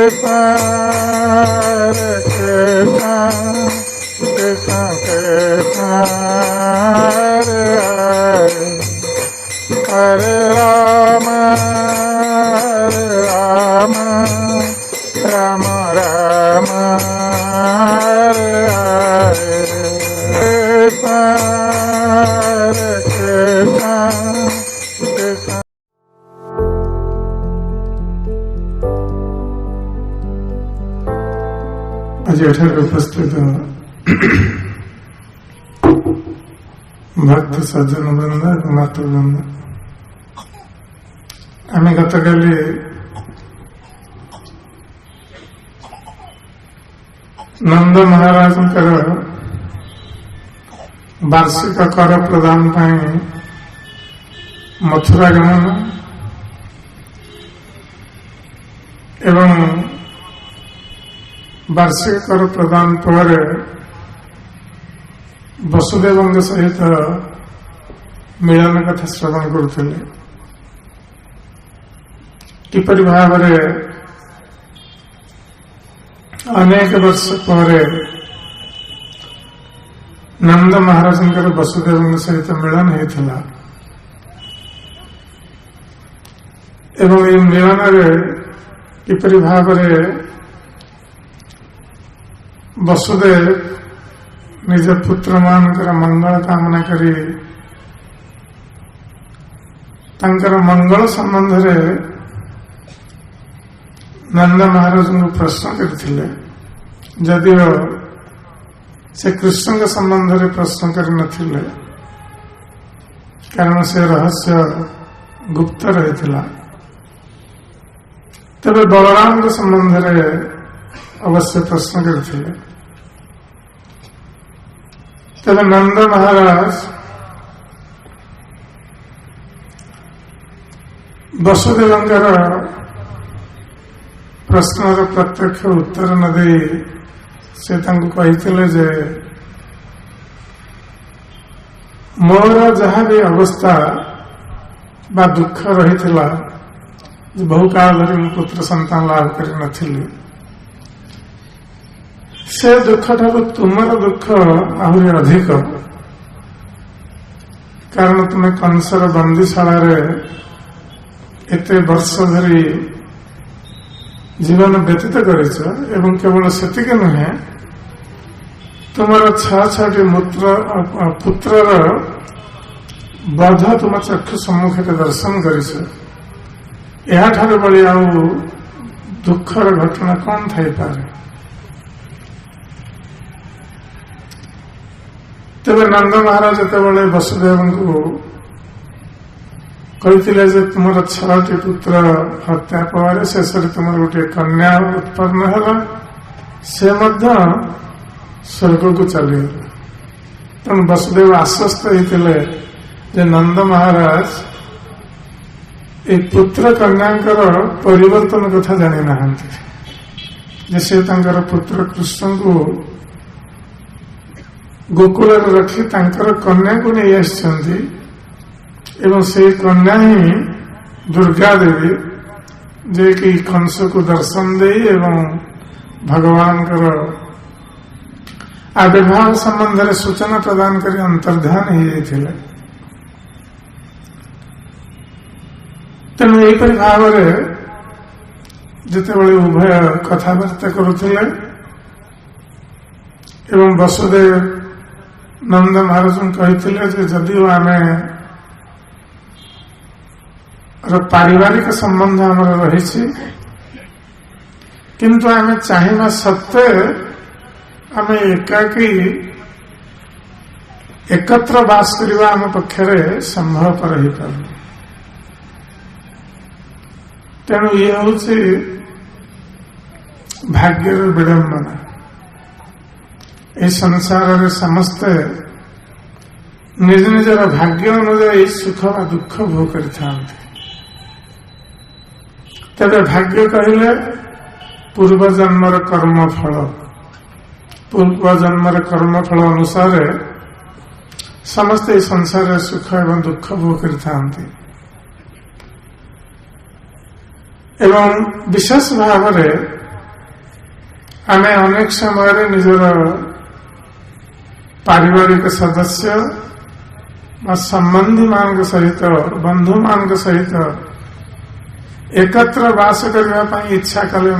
Hare Rama, Rama Rama, Hare Hare, Hare Krishna, Krishna. आज एठारे उपस्थित भक्त सज्जन वृंद मातृवृंद आम गतकाली नंद महाराज वार्षिक कर प्रदान मथुरा गमन एवं वार्षिक कर प्रदान पर वसुदेव सहित मिलन कथा श्रवण करुले किपरि भाव अनेक वर्ष पर नंद महाराज वसुदेव सहित मिलन होता एवं ये मिलन किपरि भाव वसुदेव निज पुत्र मान मंगल कामना करी तांकर मंगल संबंध रे नंद महाराज को प्रश्न करथिले जदिओ से कृष्ण के संबंध रे प्रश्न कर नथिले कारण से रहस्य गुप्त रहिथिला तबे बलराम के संबंध रे अवश्य प्रश्न करथिले तब नंद महाराज वसुदेवंकर प्रश्नर प्रत्यक्ष उत्तर न दे से कही जे मोर जहाँ भी अवस्था बा दुख रही बहु काल धरी पुत्र संतान लाभ कर नथिली से दुख ठार तुमर दुख आहरी अधिक कारण तुम्हें कंसर बंदीशाला एते वर्ष धरी जीवन व्यतीत करिछ एवं केवल सेतिक नुहे तुमर छाटी पुत्रर बध तुम चक्षु सम्मुख दर्शन करिछ या ठारे बड़ी आउ दुखर घटना कौन थाई पारे तेरे नंद महाराज जिते वसुदेव को कही तुम 6टी पुत्र हत्या पर शेष तुम गोटे कन्या उत्पन्न है से स्वर्ग को चलीगला तेणु वसुदेव आश्वस्त होते नंद महाराज ये पुत्र कन्यांकर परिवर्तन कथा जानी ना से पुत्र कृष्ण को गोकुल रखी कन्या को नहीं आसछन्ति एवं से कन्या ही दुर्गा देवी जे कि कंस को दर्शन दे एवं भगवान आविर्भाव संबंध में सूचना प्रदान कर अंतर्ध्यान हो जाते तेणु यहीपरि भाव जिते उभय कथबार्ता करुले एवं वसुदेव नंद महाराज कहते जदिव आम पारिवारिक संबंध आमर रही किंतु आम चाहिए सत्वे आम एकाकी एकत्र बास करवा आम पक्षरे संभवपर हो पार तेणु ये हूँ भाग्यर विडंबना ये संसार रे समस्ते निज निजर भाग्य अनुजाई सुख व दुख भोग करे भाग्य कहले पूर्वजन्मर कर्मफल पूर्वजन्मर कर्मफल अनुसार समस्त संसार सुख एवं दुख भोग करते एवं विशेष भाव आमे अनेक समय निजर पारिवारिक सदस्य संबंधी मान सहित बंधु मान सहित एकत्र वास करने इच्छा कले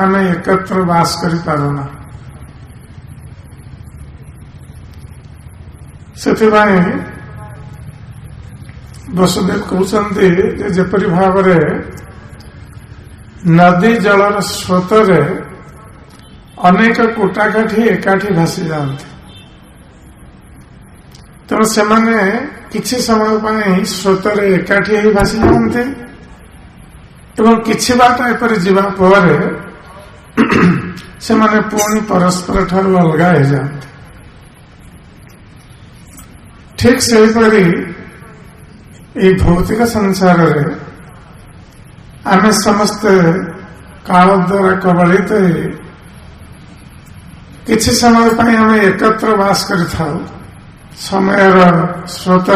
आमे एकत्र वास करि पारुना। सेथिबाई वसुदेव कहते जेपरि भाव नदी जलर स्रोत अनेक कोटाकाठी एकाठी भासी जाते तेणु से किछि समय पर स्रोत एकाठी ही भासी जाते एवं किछि बाट एपरि जीवा पर से पुणी परस्पर ठारू अलग हो जाते। ठीक सेहीपरि ये भौतिक संसार रे आमे समस्ते काल द्वारा कबलित किछि समय पर आमे एकत्र वास करिथाउ समय स्रोत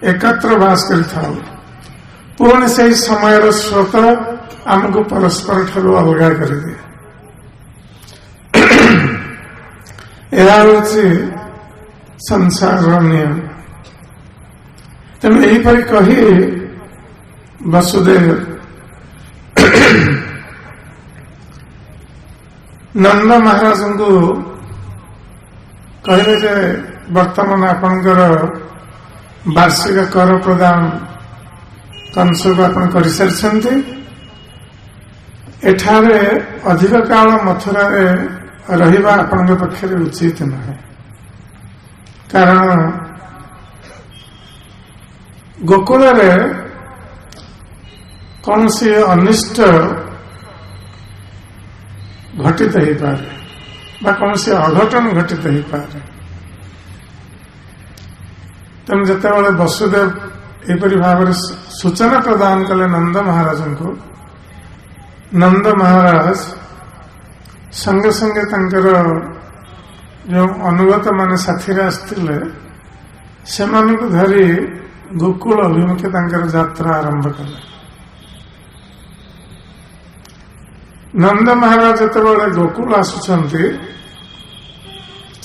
एकत्र वास करिथाउ पुणी से समय स्रोत आमको परस्पर ठारू अलग कर दिए। यह हूँ संसार नियम। तेणु यहीपरि कही वसुदेव नंद महाराज को कहले जे वर्तमान आपणकर वार्षिक कर प्रदान कंस को आपण कर सारी एठारे अधिक काल मथुरा रहिबा आपण पक्षरे उचित नहे कारण गोकुल कौन सी अनिष्ट घटित हो पारे कौन सी अघटन घटित हो पारे। तेणु जिते वसुदेव एपरी भाव सूचना प्रदान कले नंद महाराज को नंद महाराज संगे संगे तंकर जो अनुगत माने साथी आसते से धरी गोकुल अभिमुखे तंकर यात्रा आरंभ कले। नंद महाराज जितेबाला गोकुल आसुचंती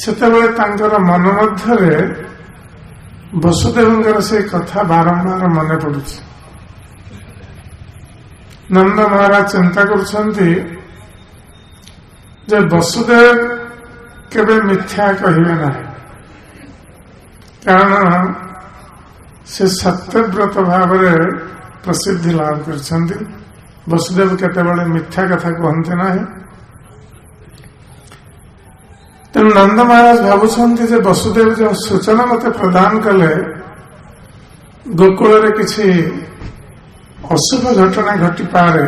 सेतेबाला तंकर मन मध्य वसुदेव से कथा बारंबार मन पड़ुछि। नंद महाराज चिंता करुछंती जे वसुदेव केबे मिथ्या कहिबे ना कारण से सत्यव्रत भाव प्रसिद्धि लाभ कर वसुदेव केतेबेले मिथ्या कथा कहते ना। तेणु नंद महाराज भावुंट वसुदेव जो सूचना मत प्रदान कले गोकुल किसी अशुभ घटना घटी पारे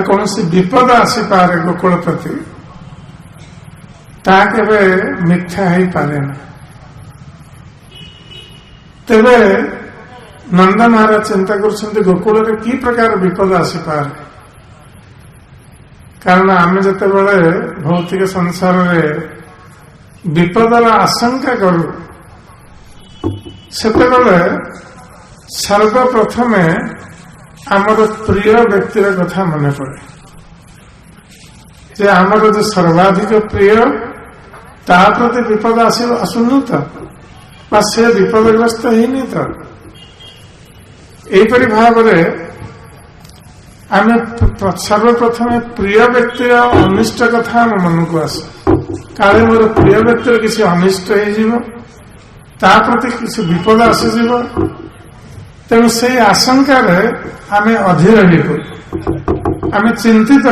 कौन सी विपद आसीपारे गोकुल प्रति केवे मिथ्या हो पारे ना। तेरे नंद महाराज चिंता कर गोकुल की प्रकार विपद आसीपारे कारण आम जिते भौतिक संसार विपदर आशंका करू से सर्वप्रथम आमर प्रिय व्यक्तिर कथा मन पड़े जे आमर जो सर्वाधिक प्रिय ता प्रति विपद आसुनु तो से विपदग्रस्त ही तो यहीपरि भाव आम सर्वप्रथम प्रिय व्यक्तिर अनिष्ट कथा आम मन को आस काले मोर प्रिय व्यक्तिर किसी अनिष्ट हो प्रति किसी विपद आसीज तेणु से आशंकार आम अधीर आम चिंतित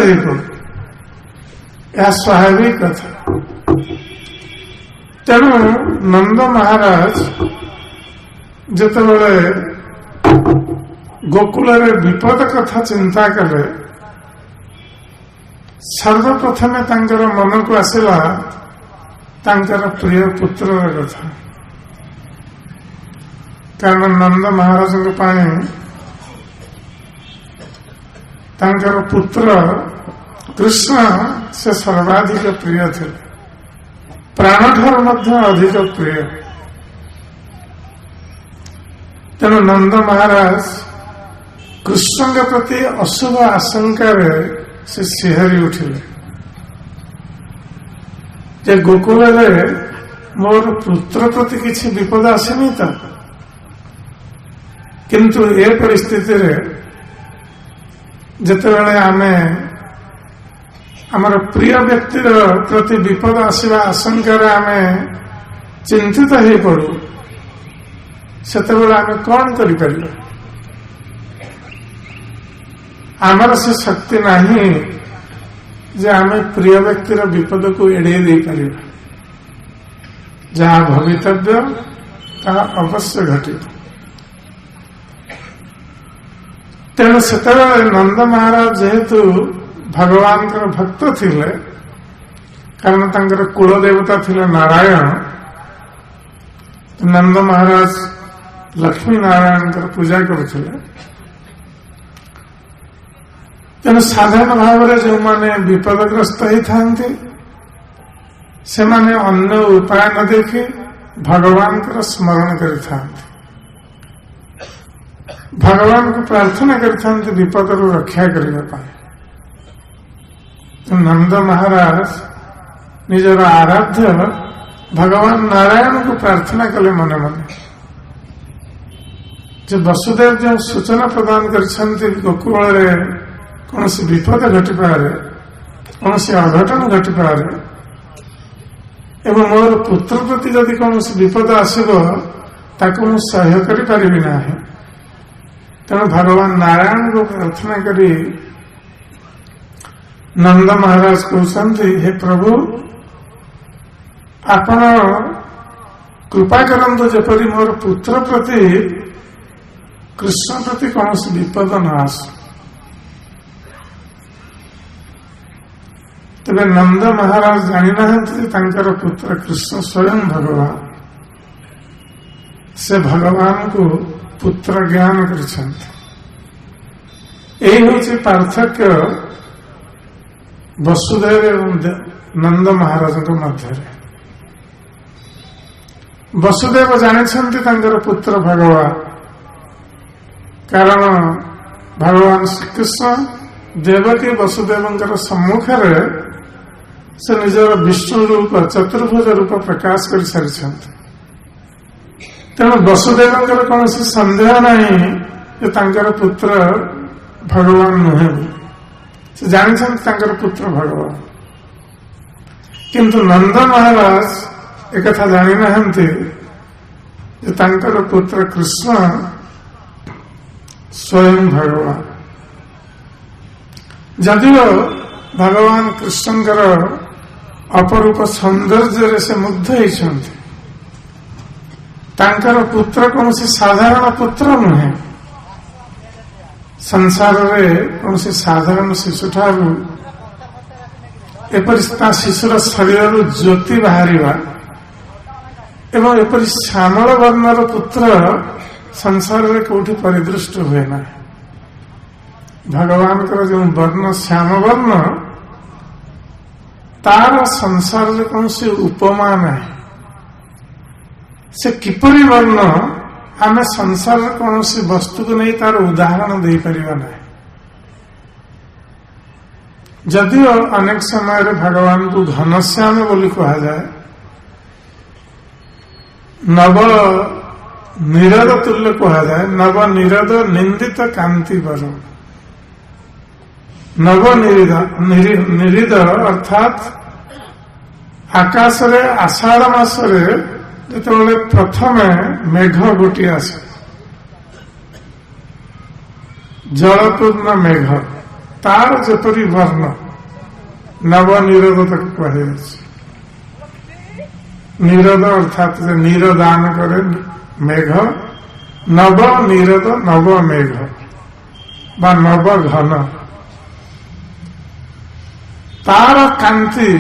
यह स्वाभाविक कथा। तेणु नंद महाराज जितेबाला गोकुल विपद कथा चिंता कले सर्वप्रथमे तांकर मन को आसला तांकर प्रिय पुत्र कथा कारण नंद महाराज तांकर पुत्र कृष्ण से सर्वाधिक प्रिय थे प्राण ठार मध्य अधिक प्रिय। तेणु नंद महाराज कृष्ण प्रति अशुभ आशंकार से शिहरी उठिले जे गोकुल मोर पुत्र प्रति किसी विपद आसेनी तो किंतु ए परिस्थिति रे जितेबाला आमे आमर प्रिय व्यक्ति प्रति विपद आसवा आशंकार आमे चिंतित हो पड़ू से आम कौन कर आमर से शक्ति नहीं जे आमे प्रिय व्यक्तिर विपद को एड़े दे पार जहाँ भवितव्य ताहा अवश्य घटित तेणु से नंद महाराज जेहेतु भगवान भक्त थिले कारण तांकर कुल देवता थिले नारायण नंद महाराज लक्ष्मी नारायण पूजा करुथिले तेणु साधारण भाव में जो माने विपदग्रस्त होती से माने अन्य उपाय न देखी भगवान का स्मरण करते भगवान को प्रार्थना करते विपद रू रक्षा करने तो नंद महाराज निजर आराध्य भगवान नारायण को प्रार्थना कले मने मने जो वसुदेव जो सूचना प्रदान कर गोकुल कौन विपद घटी पारे कौन अघटन घटी पारे एवं मोर पुत्र प्रति जदि कौन विपद आसो ताको मु सह्य करि परिबि नाही तेणु भगवान नारायण को प्रार्थना करी नंद महाराज कहते हे प्रभु आपण कृपा करंतु जपरि मोर पुत्र प्रति कृष्ण प्रति कौन विपद न आस तेरे नंद महाराज जानी ना पुत्र कृष्ण स्वयं भगवान से भगवान को पुत्र ज्ञान कर पार्थक्य वसुदेव एवं नंद महाराज मध्य वसुदेव जानी पुत्र भगवान कारण भगवान श्रीकृष्ण देवकी वसुदेव सम्मुख से निजर विष्णु रूप चतुर्भुज रूप प्रकाश कर सारी तेणु वसुदेव कौन सन्देह नहीं जे पुत्र भगवान नुहे से जानी पुत्र भगवान किंतु नंद महाराज एक जानी ना पुत्र कृष्ण स्वयं भगवान जदिव भगवान कृष्णकर अपरूप सौंदर्य से मुग्ध होती पुत्र कौन साधारण पुत्र नुहे संसार में कौन साधारण शिशु ठार एपरी शिशुर शरीर ज्योति बाहर एवं एपरी श्यामल वर्णर पुत्र संसार में कौटी परिदृष्ट हुए ना भगवान जो वर्ण श्याम वर्ण तार संसार में कौन सी उपमा नहीं से किपरि वर्ण आम संसार कौन सी वस्तु को नहीं तार उदाहरण दे परिवा नहीं जदियो अनेक समय भगवान को घनश्याम बोली कहा जाए नव निरद तुल्य कहा जाए नव निरद निंदित कांति वर्ण नव निरिद अर्थात आकाश रे आषाढ़ मासरे जिते प्रथम मेघ गोटी आसे जलपूर्ण मेघ तार जपरी वर्ण नव निरोध तक कहे निरोध अर्थात निरदान करे मेघ नव निरोध नव मेघ बा नव घन तार कांति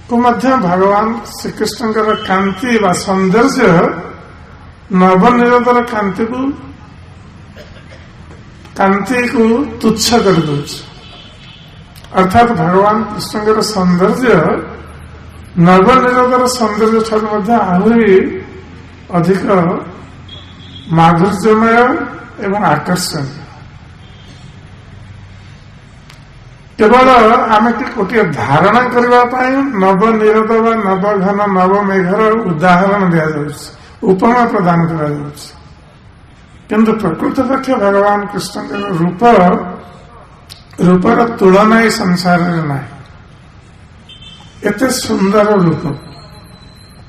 को मध्य भगवान श्रीकृष्ण कांति व सौंदर्य नवनिरोधर कांति को तुच्छ कर दे अर्थात भगवान कृष्ण सौंदर्य नवनिरोधर सौंदर्य ठार आहरी अधिक माधुर्यमय एवं आकर्षण केवल आम गोटे धारणा करने नव निरोध व नव घन नव मेघर उदाहरण दि उपमा प्रदान किंतु प्रकृत पक्ष भगवान कृष्ण रूपर तुलना ही संसार में ना एते सुंदर रूप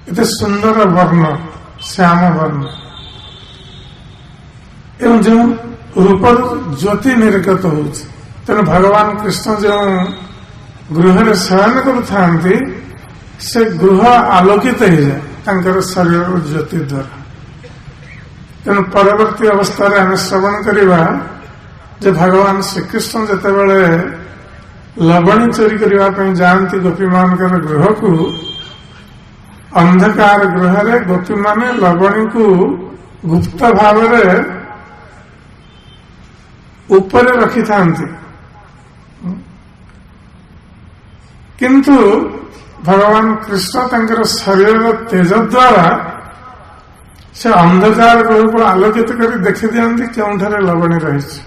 एते सुंदर वर्ण श्याम वर्ण एवं जो रूप ज्योति निर्गत हो तेणु भगवान कृष्ण जो गृह शयन करुता से गृह आलोकित हो जाए शरीर ज्योति द्वारा तेणु परवर्ती अवस्था आम श्रवण करवा जे भगवान श्रीकृष्ण जितेबाला लवणी चोरी करने जाती गोपी मान गृह को अंधकार गृह गोपी मान लवणी को गुप्त भाव ऊपर रखि था किंतु भगवान कृष्ण तंकर शरीर तेज द्वारा से अंधकार गृह को आलोकित कर देखी दिखती क्यों लवणी रही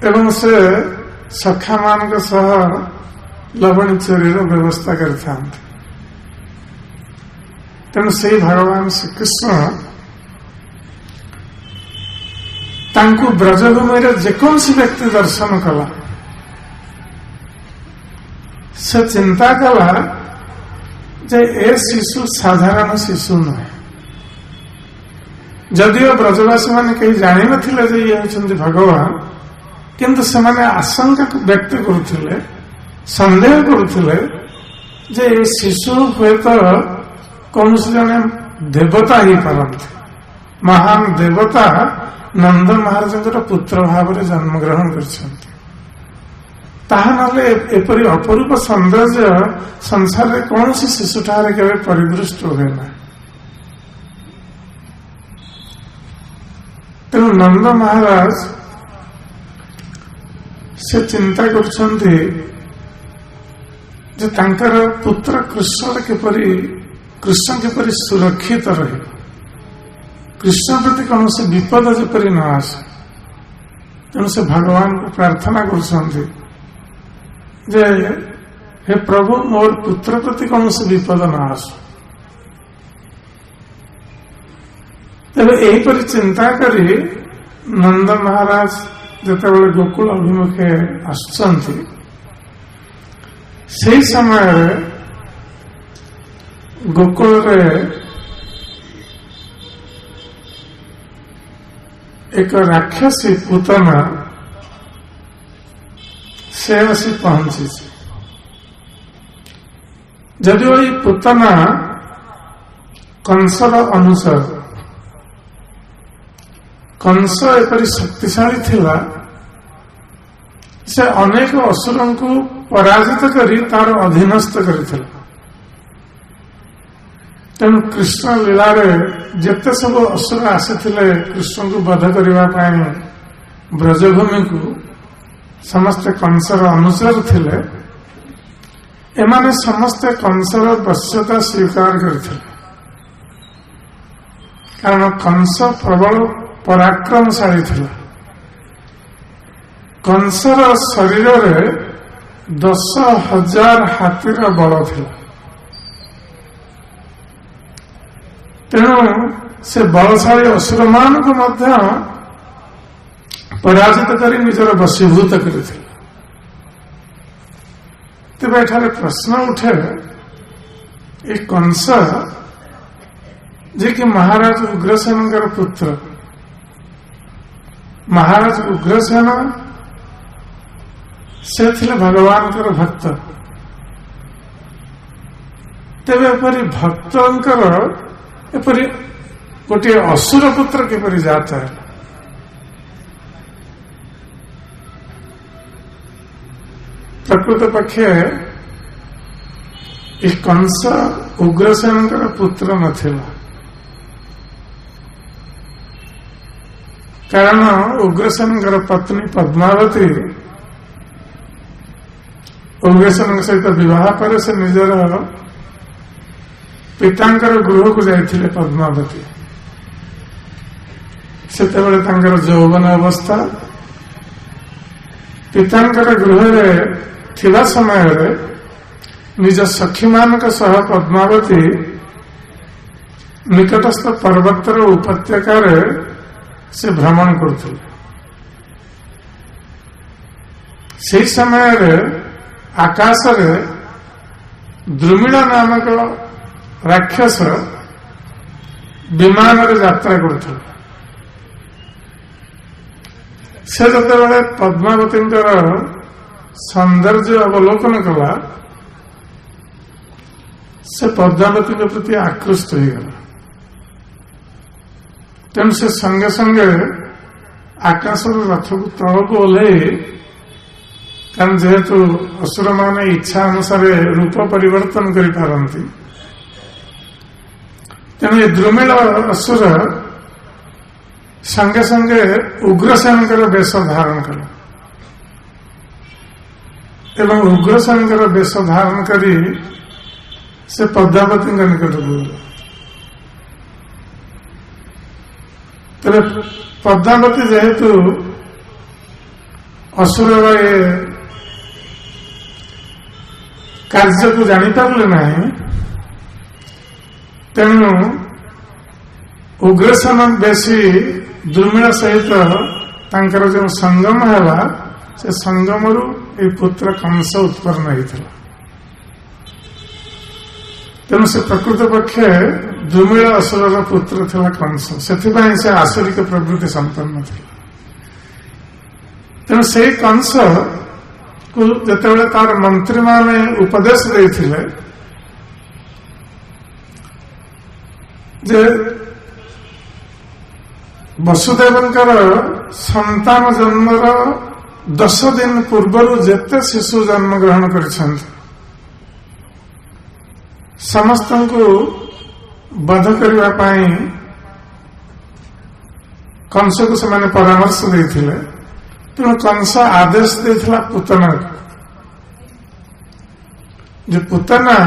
एवं से सखा मान सह लवणी चोरी व्यवस्था करते तेणु से भगवान श्रीकृष्ण तांकु ब्रजभूमि जेकोसी व्यक्ति दर्शन कला से चिंता कला जे ए शिशु साधारण शिशु नुहे जदिव ब्रजवासी मैंने कहीं जानी नथिले जे ये होचंदी भगवान किंतु से माने आशंका व्यक्त करुथिले संदेह करुथिले जे ए शिशु हुए तो कौन से जने देवता ही पारंती महान देवता नंद महाराज पुत्र भाव जन्म ग्रहण करपरी अपरूप सौंदर्य संसार में कौन सी शिशु ठारे केवल परिदृष्ट हुए ना तेणु नंद महाराज से चिंता करछन्ति जे तांकर पुत्र कृष्ण केपरी सुरक्षित रहे कृष्ण प्रति कौन से विपद जेपरी न आसे तेणु से भगवान को प्रार्थना करछन्ति जे हे प्रभु मोर पुत्र प्रति कौन से विपद न आसु तेरे यहीपरि चिंता करी नंद महाराज जितेबाला गोकुल अभिमुखे आसुचंती से समय गोकुल रे एक राक्षसी पूतना से आसी पहुंची जदिव ये पूतना कंसर अनुसार कंस एपरी शक्तिशाली थिला से अनेक असुर को पराजित करी तार अधीनस्थ करथिला तेणु कृष्ण लीला जिते सब असुर आसीथिले कृष्ण को वध करने ब्रजभूमि को समस्ते कंसर अनुसार थिले एमाने समस्ते कंसर वश्यता स्वीकार करथिले कारण कंस प्रबल पराक्रमशाली थिला कंसर शरीर रे 10,000 हाथीर बल थिला तेणु से बलशाली असुर मान को मध्य पराजित करी निजर वशीभूत करथिले तेबे एठारे प्रश्न उठे ये कंस जे कि महाराज उग्रसेन पुत्र महाराज उग्रसेन से थिले भगवान भक्त तेबे एपरी भक्तंकर एपरी गोटे असुर पुत्र किपरि जाता है प्रकृत पक्षे कंस उग्रसेन पुत्र नथिला कारण उग्रसेन पत्नी पद्मावती उग्रसेन सहित विवाह पर से निजर पितांकर गृह को जाइथिले पद्मावती सेतेबेले तांकर यौवन अवस्था पितांकर गृह थिबा समय निज सखी मान सह पद्मावती निकटस्थ पर्वतर उपत्यकार से भ्रमण करुଥିଲେ। से समय आकाश द्रुमिल नामक राक्षस विमान यात्रा करुଥିଲେ। से जिते पद्मावती सौंदर्य अवलोकन कला से पद्मावती के प्रति आकृष्ट हो गला। तेणु से संगे संगे आकाश रथ को तल को ओह्ल कारण जेहेतु असुर माने इच्छा अनुसार रूप परिवर्तन कर पारती तेणु ये द्रुमिल असुर संगे संगे उग्रसेन वेश धारण कला एवं उग्रसेन वेश धारण करी से पद्मावती निकट को गला। तेरे पद्मावती जेहेतु असुर ये कार्य को जानीपारे ना तेणु उग्रसेन बेसी दुर्मिल सहित तांकर जो संगम है से संगम रु पुत्र कंस उत्पन्न होता। तेणु से प्रकृत पक्षे दुर्मिल असुर पुत्र था कंस से आसुरिक प्रवृत्ति संपन्न था। तेणु से कंस को जिते तार मंत्री माने उपदेश देते जे वसुदेवंकर संतान जन्मर 10 दिन पूर्व जेते शिशु जन्म ग्रहण कर समस्त को बध करने कंस को से परामर्श देते। तेणु कंस आदेश देता पुतना जो पुतना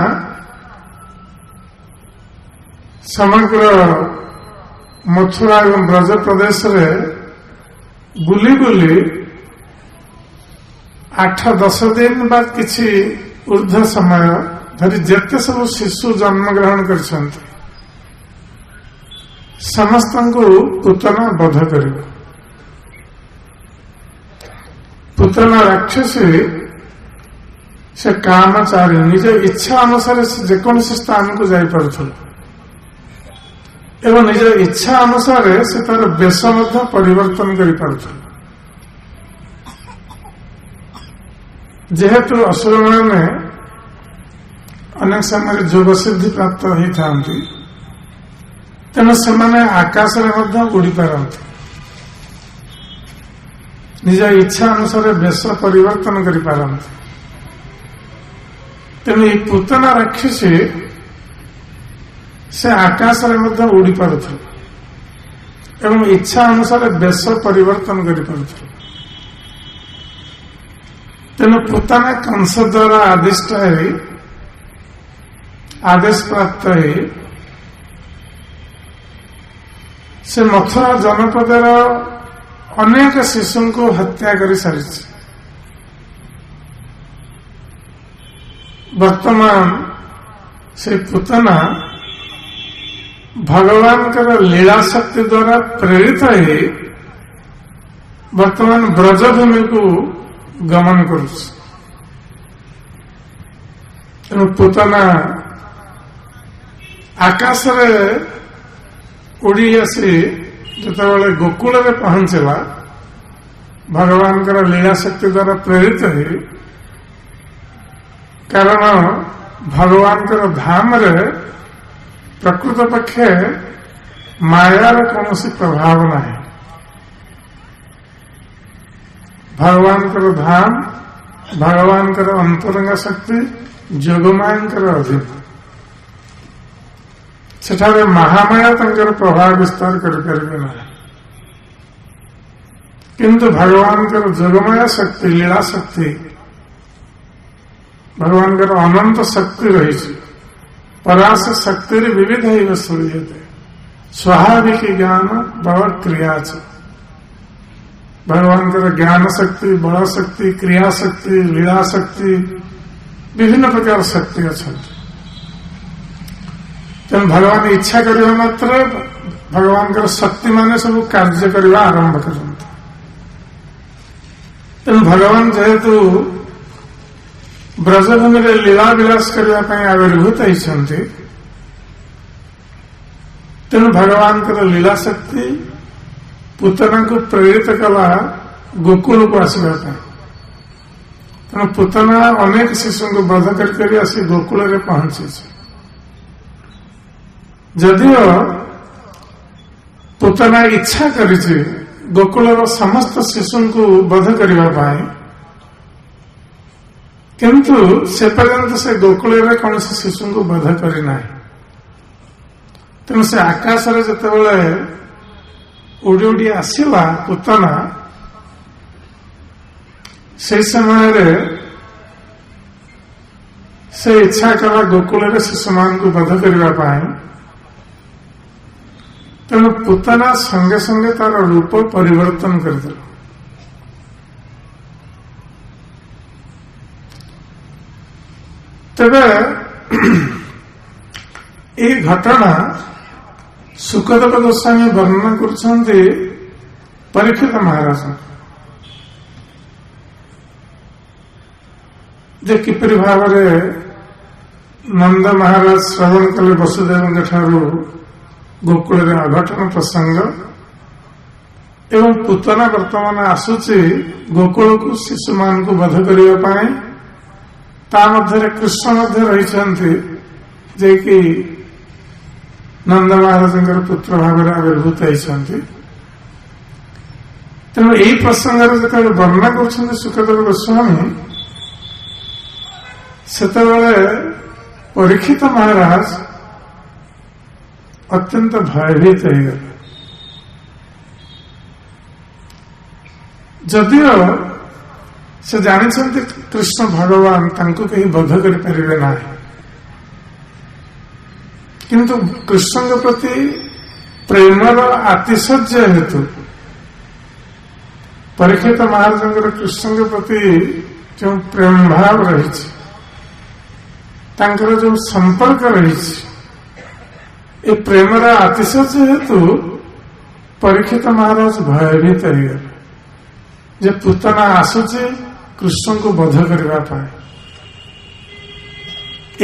समग्र मथुरा एवं ब्रज प्रदेश बुली बुली 8-10 दिन बाद किसी ऊर्ध्व समय धरी जेते सब शिशु जन्म ग्रहण कर समस्त को पुतना बध कर। पुतना राक्षसी से कामचारी निज इच्छा अनुसार जेकोसी स्थान को जापर एवं निज इच्छा अनुसार से तार वेश परिवर्तन कर जेहेतु असुर मैंने अनेक समय जोग सिद्धि प्राप्त होता तेणु से आकाश उड़ी पारती निज इच्छा अनुसार वेश परिवर्तन कर पारती। तेणु ये पुतना राक्षसी से आकाश उड़ी पारुथि एवं इच्छा अनुसार वेश परिवर्तन कर पारुथि। तेणु पुतना कंस द्वारा आदिष्ट आदेश प्राप्त से मथुरा जनपदर अनेक शिशु को हत्या कर सारी। वर्तमान से पुतना भगवान लीला शक्ति द्वारा प्रेरित है वर्तमान ब्रजभूमि को गमन कर पुतना आकाश उड़ी आसी जो गोकुल में पहुंचला भगवान लीला शक्ति द्वारा प्रेरित है कारण भगवान धाम रे प्रकृत पक्षे मायार कौन प्रभाव ना भगवान धाम भगवान अंतरंग शक्ति जोगमायर अधीन सेठारे महामाया तंकर प्रभाव विस्तार करें ना किंतु भगवान जोगमाया शक्ति लीला शक्ति भगवान अनंत शक्ति रही परास शक्ति विविध श्रूयते स्वाभाविक ज्ञान बल क्रिया भगवान ज्ञान शक्ति, बल शक्ति, क्रिया शक्ति, लीला शक्ति, विभिन्न प्रकार शक्ति अच्छा। तेणु भगवान इच्छा करने मात्र भगवान शक्ति मान सब कार्य करने आरंभ करते। तेणु भगवान जेहेतु ब्रजभूमि लीला विलास करने आविर्भूत होती, तेणु भगवान लीला शक्ति पुतना को प्रेरित कला गोकुल को आसवा। तेणु पुतना अनेक शिशु को बध कर आसी गोकुल में पहुंची। जदिओ पुतना इच्छा कर गोकुल समस्त शिशु को बध करने, किंतु से पर्यंत से गोकुल में कौन से शिशु को बध करना। तेणु से आकाश जितेबाला उड़ी उड़ी आसला पुतना, से समय से इच्छा कला गोकुल में शिशु मान को बध करने। तेणु पुतना संगे संगे तार रूप परिवर्तन करदे। तेबे ये घटना सुखदेव गोस्वामी वर्णन करछन्ति परीक्षित महाराज जे किपरि भाव नंद महाराज श्रवण कले वसुदेव ठारू गोकुल में अघटन प्रसंग एवं पुतना वर्तमान आसुची गोकुल को शिशु मान को बध करने। ता मध्य कृष्ण मध्य रही जे कि नंद महाराज पुत्र भाव आविर्भूत होती। तेणु यही प्रसंग जो वर्णना कर सुखदेव गोस्वामी, से परीक्षित महाराज अत्यंत भयभीत हो गए। जदिओ से जानते कृष्ण भगवान तांको कहीं बध करें ना, किंतु कृष्ण के प्रति प्रेमर आतिशय हेतु परीक्षित महाराज कृष्ण के प्रति जो प्रेम भाव रही, जो संपर्क रही, ये प्रेमर आतिशय हेतु परीक्षित महाराज भयभीत हो गए जे पुतना आसुचे कृष्ण को बध करने।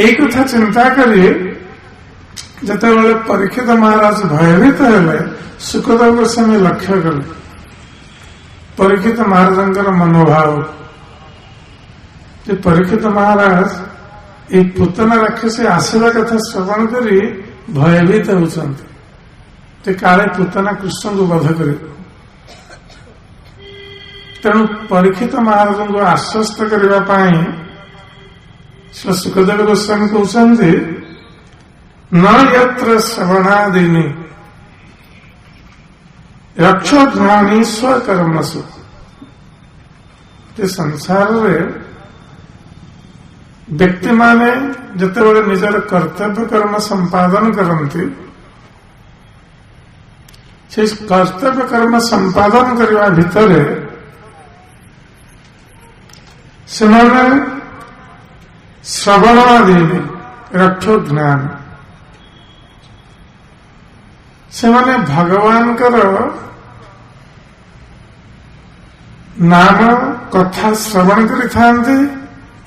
एक कथा चिंता करिए, जिते परीक्षित महाराज भयभीत हेले सुखदेव गोस्वामी लक्ष्य कले परीक्षित महाराज मनोभाव जे परीक्षित महाराज ये पुतना राक्षसी आसवा कथा श्रवण करी भयभीत होती, काले पुतना कृष्ण को बध कर। तेणु परीक्षित महाराज को आश्वस्त करने श्री सुखदेव गोस्वामी कहते न यत्र श्रवणादिनी रक्षोघ्नानी स्वकर्मसु। संसार व्यक्ति माने जिते निजर कर्तव्य कर्म संपादन करती, से कर्तव्य कर्म संपादन करने भितर सेमाने श्रवण आदि रक्षो ज्ञान सेमाने भगवान नाम कथा श्रवण करि थांते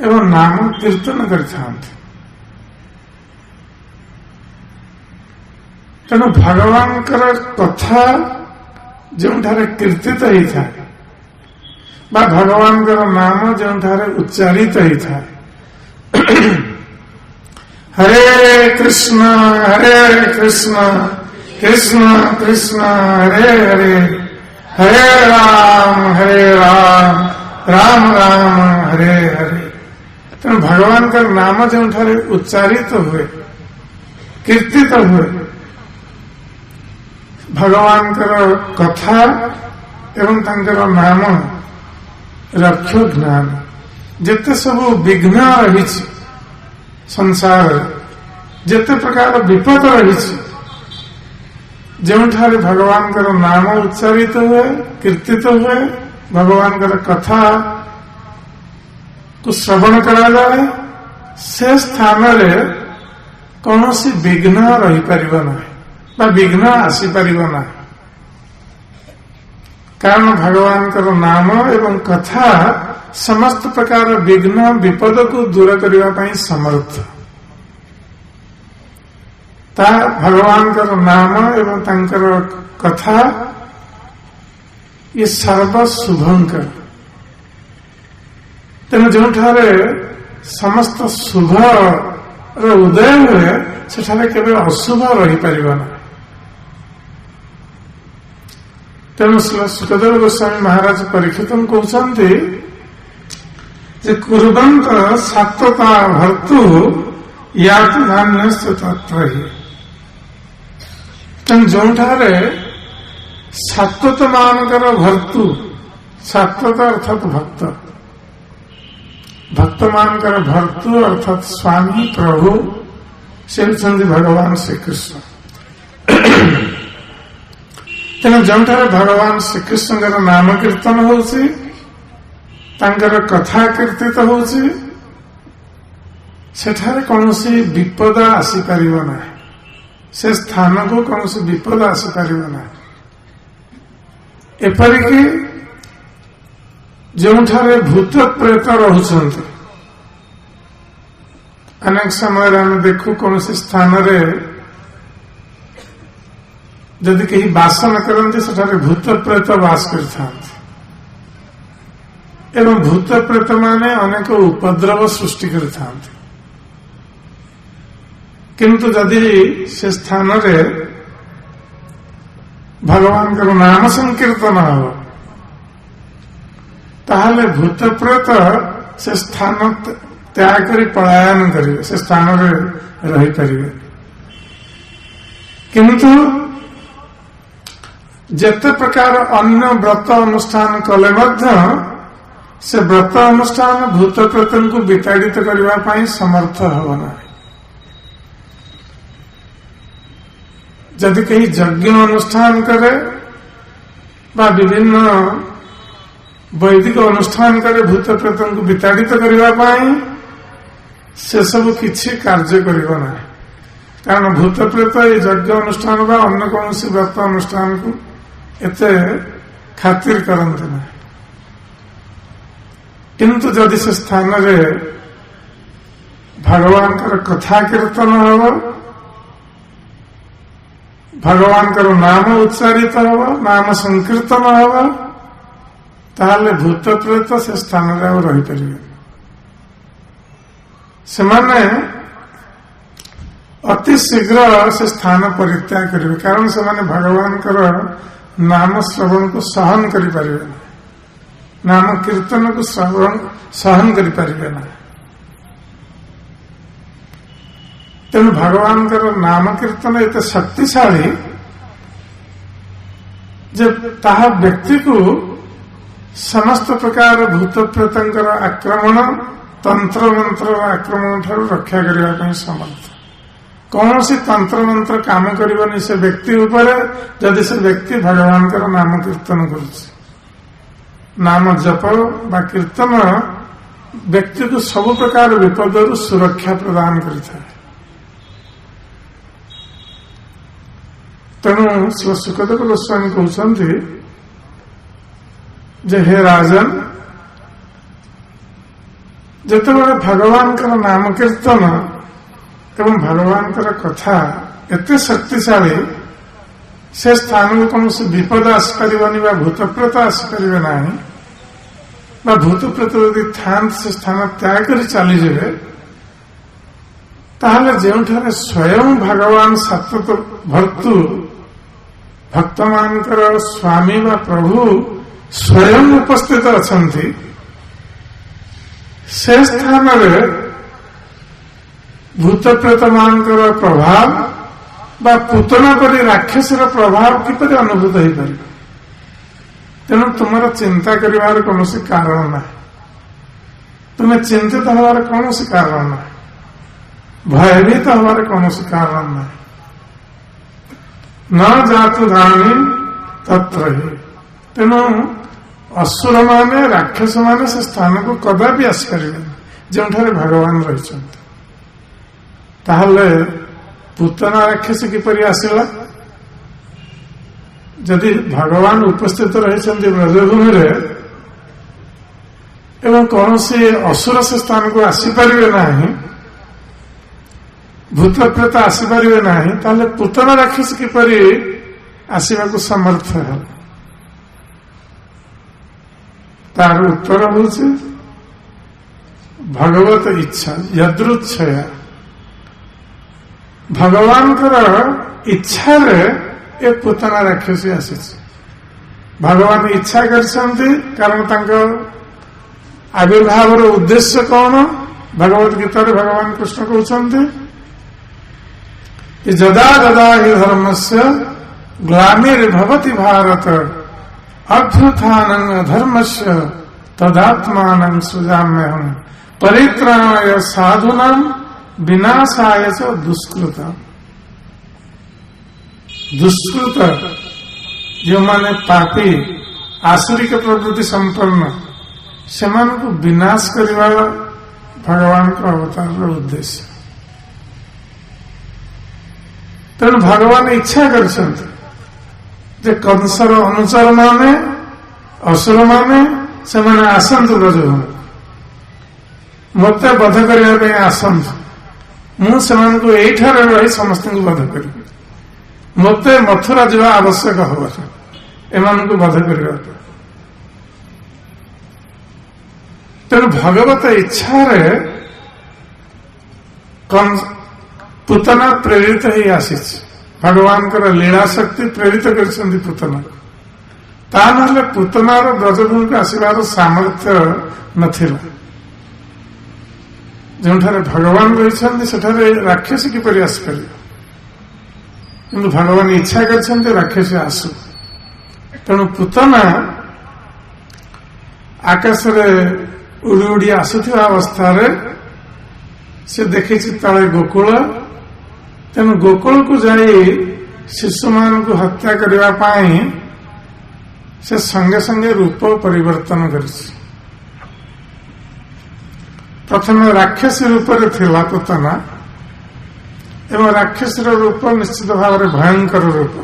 एवं नाम कीर्तन करि थांते। तेणु भगवान कथा जो कीर्तित ही था बा भगवान नाम जो उच्चारित ही था, हरे कृष्ण कृष्ण कृष्ण हरे हरे, हरे राम राम राम हरे हरे। तेणु भगवान का नाम जो उच्चारित हुए कीर्तित हुए, भगवान कथा एवं तांकर नाम रक्षो ज्ञान जिते सब विघ्न रही संसार जिते प्रकार विपद रही ଯେଉଁଠାରେ ଭଗବାନଙ୍କର ନାମ ଉଚ୍ଚାରିତ ହୁଏ, କୀର୍ତ୍ତିତ ହୁଏ, ଭଗବାନଙ୍କର କଥା କୁ ଶ୍ରବଣ କରାଯାଏ, ସେ ସ୍ଥାନରେ କୌଣସି ବିଘ୍ନ ରହିପାରିବ ନାହିଁ ବା ବିଘ୍ନ ଆସିପାରିବ ନାହିଁ। କାରଣ ଭଗବାନଙ୍କର ନାମ ଏବଂ କଥା ସମସ୍ତ ପ୍ରକାର ବିଘ୍ନ ବିପଦକୁ ଦୂର କରିବା ପାଇଁ ସମର୍ଥ। ତା ଭଗବାନଙ୍କର ନାମ ଏବଂ ତାଙ୍କର କଥା ଇଏ ସର୍ବଶୁଭଙ୍କର। ତେଣୁ ଯେଉଁଠାରେ ସମସ୍ତ ଶୁଭର ଉଦୟ ହୁଏ ସେଠାରେ କେବେ ଅଶୁଭ ରହିପାରିବ ନାହିଁ। ତେଣୁ ସୁଖଦେବ ଗୋସ୍ୱାମୀ ମହାରାଜ ପରୀକ୍ଷିତଙ୍କୁ କହୁଛନ୍ତି ଯେ କୁର୍ବନ୍ତ ସାତ୍ୱତା ଭର୍ତ୍ତୁ ୟାତୁ ଧାନ୍ୟସ୍ତ ତତ୍ର ହି। ତେଣୁ ଯେଉଁଠାରେ ସାତ୍ୱତ ମାନଙ୍କର ଭର୍ତ୍ତୁ, ସାତ୍ୱତ ଅର୍ଥାତ୍ ଭକ୍ତ, ଭକ୍ତମାନଙ୍କର ଭର୍ତ୍ତୁ ଅର୍ଥାତ୍ ସ୍ୱାମୀ ପ୍ରଭୁ ସେ ହେଉଛନ୍ତି ଭଗବାନ ଶ୍ରୀକୃଷ୍ଣ। ତେଣୁ ଯେଉଁଠାରେ ଭଗବାନ ଶ୍ରୀକୃଷ୍ଣଙ୍କର ନାମ କୀର୍ତ୍ତନ ହେଉଛି, ତାଙ୍କର କଥା କୀର୍ତ୍ତିତ ହେଉଛି, ସେଠାରେ କୌଣସି ବିପଦ ଆସିପାରିବ ନାହିଁ। ସେ ସ୍ଥାନକୁ କୌଣସି ବିପଦ ଆସିପାରିବ ନାହିଁ। ଏପରିକି ଯେଉଁଠାରେ ଭୂତ ପ୍ରେତ ରହୁଛନ୍ତି, ଅନେକ ସମୟରେ ଆମେ ଦେଖୁ କୌଣସି ସ୍ଥାନରେ ଯଦି କେହି ବାସ ନ କରନ୍ତି ସେଠାରେ ଭୂତ ପ୍ରେତ ବାସ କରିଥାନ୍ତି ଏବଂ ଭୂତ ପ୍ରେତ ମାନେ ଅନେକ ଉପଦ୍ରବ ସୃଷ୍ଟି କରିଥାନ୍ତି। କିନ୍ତୁ ଯଦି ସେ ସ୍ଥାନରେ ଭଗବାନଙ୍କର ନାମ ସଂକୀର୍ତ୍ତନ ହେବ ତାହେଲେ ଭୂତ ପ୍ରେତ ସେ ସ୍ଥାନ ତ୍ୟାଗ କରି ପଳାୟନ କରିବେ, ସେ ସ୍ଥାନରେ ରହିପାରିବେ। କିନ୍ତୁ ଯେତେ ପ୍ରକାର ଅନ୍ୟ ବ୍ରତ ଅନୁଷ୍ଠାନ କଲେ ମଧ୍ୟ ସେ ବ୍ରତ ଅନୁଷ୍ଠାନ ଭୂତ ପ୍ରେତଙ୍କୁ ବିତାଡ଼ିତ କରିବା ପାଇଁ ସମର୍ଥ ହେବ ନାହିଁ। ଯଦି କେହି ଯଜ୍ଞ ଅନୁଷ୍ଠାନ କରେ ବା ବିଭିନ୍ନ ବୈଦିକ ଅନୁଷ୍ଠାନ କରେ ଭୂତ ପ୍ରେତଙ୍କୁ ବିତାଡ଼ିତ କରିବା ପାଇଁ, ସେସବୁ କିଛି କାର୍ଯ୍ୟ କରିବ ନାହିଁ। କାରଣ ଭୂତ ପ୍ରେତ ଏହି ଯଜ୍ଞ ଅନୁଷ୍ଠାନ ବା ଅନ୍ୟ କୌଣସି ବ୍ରତ ଅନୁଷ୍ଠାନକୁ ଏତେ ଖାତିର କରନ୍ତି ନାହିଁ। କିନ୍ତୁ ଯଦି ସେ ସ୍ଥାନରେ ଭଗବାନଙ୍କର କଥା କୀର୍ତ୍ତନ ହେବ, ଭଗବାନଙ୍କର ନାମ ଉଚ୍ଚାରିତ ହେବ, ନାମ ସଂକୀର୍ତ୍ତନ ହେବ, ତାହେଲେ ଭୂତ ପ୍ରେତ ସେ ସ୍ଥାନରେ ଆଉ ରହିପାରିବେ। ସେମାନେ ଅତି ଶୀଘ୍ର ସେ ସ୍ଥାନ ପରିତ୍ୟାଗ କରିବେ, କାରଣ ସେମାନେ ଭଗବାନଙ୍କର ନାମ ଶ୍ରବଣକୁ ସହନ କରିପାରିବେ ନାହିଁ, ନାମ କୀର୍ତ୍ତନକୁ ସହନ କରିପାରିବେ ନାହିଁ। ତେଣୁ ଭଗବାନଙ୍କର ନାମ କୀର୍ତ୍ତନ ଏତେ ଶକ୍ତିଶାଳୀ ଯେ ତାହା ବ୍ୟକ୍ତିକୁ ସମସ୍ତ ପ୍ରକାର ଭୂତ ପ୍ରେତଙ୍କର ଆକ୍ରମଣ, ତନ୍ତ୍ରମନ୍ତ୍ର ଆକ୍ରମଣ ଠାରୁ ରକ୍ଷା କରିବା ପାଇଁ ସମର୍ଥ। କୌଣସି ତନ୍ତ୍ରମନ୍ତ୍ର କାମ କରିବନି ସେ ବ୍ୟକ୍ତି ଉପରେ ଯଦି ସେ ବ୍ୟକ୍ତି ଭଗବାନଙ୍କର ନାମ କୀର୍ତ୍ତନ କରୁଛି। ନାମ ଜପ ବା କୀର୍ତ୍ତନ ବ୍ୟକ୍ତିକୁ ସବୁ ପ୍ରକାର ବିପଦରୁ ସୁରକ୍ଷା ପ୍ରଦାନ କରିଥାଏ। ତେଣୁ ଶ୍ରୀ ସୁଖଦେବ ଗୋସ୍ୱାମୀ କହୁଛନ୍ତି ଯେ ହେ ରାଜନ, ଯେତେବେଳେ ଭଗବାନଙ୍କର ନାମ କୀର୍ତ୍ତନ ଏବଂ ଭଗବାନଙ୍କର କଥା ଏତେ ଶକ୍ତିଶାଳୀ, ସେ ସ୍ଥାନକୁ କୌଣସି ବିପଦ ଆସିପାରିବନି ବା ଭୂତପ୍ରେତ ଆସିପାରିବେ ନାହିଁ, ବା ଭୂତପ୍ରେତ ଯଦି ଥାନ୍ତି ସେ ସ୍ଥାନ ତ୍ୟାଗ କରି ଚାଲିଯିବେ, ତାହେଲେ ଯେଉଁଠାରେ ସ୍ୱୟଂ ଭଗବାନ ସାତ୍ୱତ ଭର୍ତ୍ତୁ ଭକ୍ତମାନଙ୍କର ସ୍ୱାମୀ ବା ପ୍ରଭୁ ସ୍ୱୟଂ ଉପସ୍ଥିତ ଅଛନ୍ତି, ସେ ସ୍ଥାନରେ ଭୂତପ୍ରେତ ମାନଙ୍କର ପ୍ରଭାବ ବା ପୁତନା ପରି ରାକ୍ଷସର ପ୍ରଭାବ କିପରି ଅନୁଭୂତ ହୋଇପାରିବ? ତେଣୁ ତୁମର ଚିନ୍ତା କରିବାର କୌଣସି କାରଣ ନାହିଁ, ତୁମେ ଚିନ୍ତିତ ହେବାର କୌଣସି କାରଣ ନାହିଁ, ଭୟଭୀତ ହେବାର କୌଣସି କାରଣ ନାହିଁ। न जातु धानी तत्र ही। तेणु असुर माने राक्षस माने से स्थान को कदापि आसपारे जो भगवान रही। ताहले पूतना राक्षस किपरि आसिला? जदि भगवान उपस्थित रही ब्रजभूमि एवं कौन सी असुर से स्थान को आसीपारे ना, भूत प्रेत आसीपारे ना, ताहले पूतना राक्षस किपरि आसवा को समर्थ है? तार उत्तर हूँ भगवत इच्छा यदृच्छया। भगवान इच्छा ये पूतना राक्षसी आसी। भगवान इच्छा करछन्ति कारण तांको आविर्भाव उद्देश्य कौन? भगवत गीता भगवान कृष्ण कहते जदा जदा हि धर्मस्य ग्लानिर्भवति भारत अभ्युत्थानं धर्मस्य तदात्मानं सृजाम्यहम् परित्राणाय साधूनां विनाशाय च दुष्कृतम्। दुष्कृत जो माने पापी आसुरिक प्रवृत्ति संपन्न से विनाश करने भगवान का अवतार उद्देश्य। तेणु भगवान इच्छा कर कंसर अनुचर माने असुर माने से आसतु ब्रजभूमि मत बध करने आसतु मुझे रही समस्त बध कर मत मथुरा जा आवश्यक हम एम बध करने। तेणु भगवत इच्छा पूतना प्रेरित ही आसी। भगवान लीला शक्ति प्रेरित कर पूतना ता ना पूतनार ब्रजभूमि को आसबार सामर्थ्य नथिला। जो भगवान रही राक्षसी किपरि आसपार किंतु भगवान इच्छा कर राक्षसी आसु। तेणु पूतना आकाश उड़ी उड़ी आसुवा अवस्था से देखी तले गोकुल। तेणु गोकुल को जाई शिशु मान को हत्या करने से संगे संगे रूप परिवर्तन कर। प्रथम राक्षसी रूप थिला पूतना एवं राक्षसी रूप निश्चित भाव में भयंकर रूप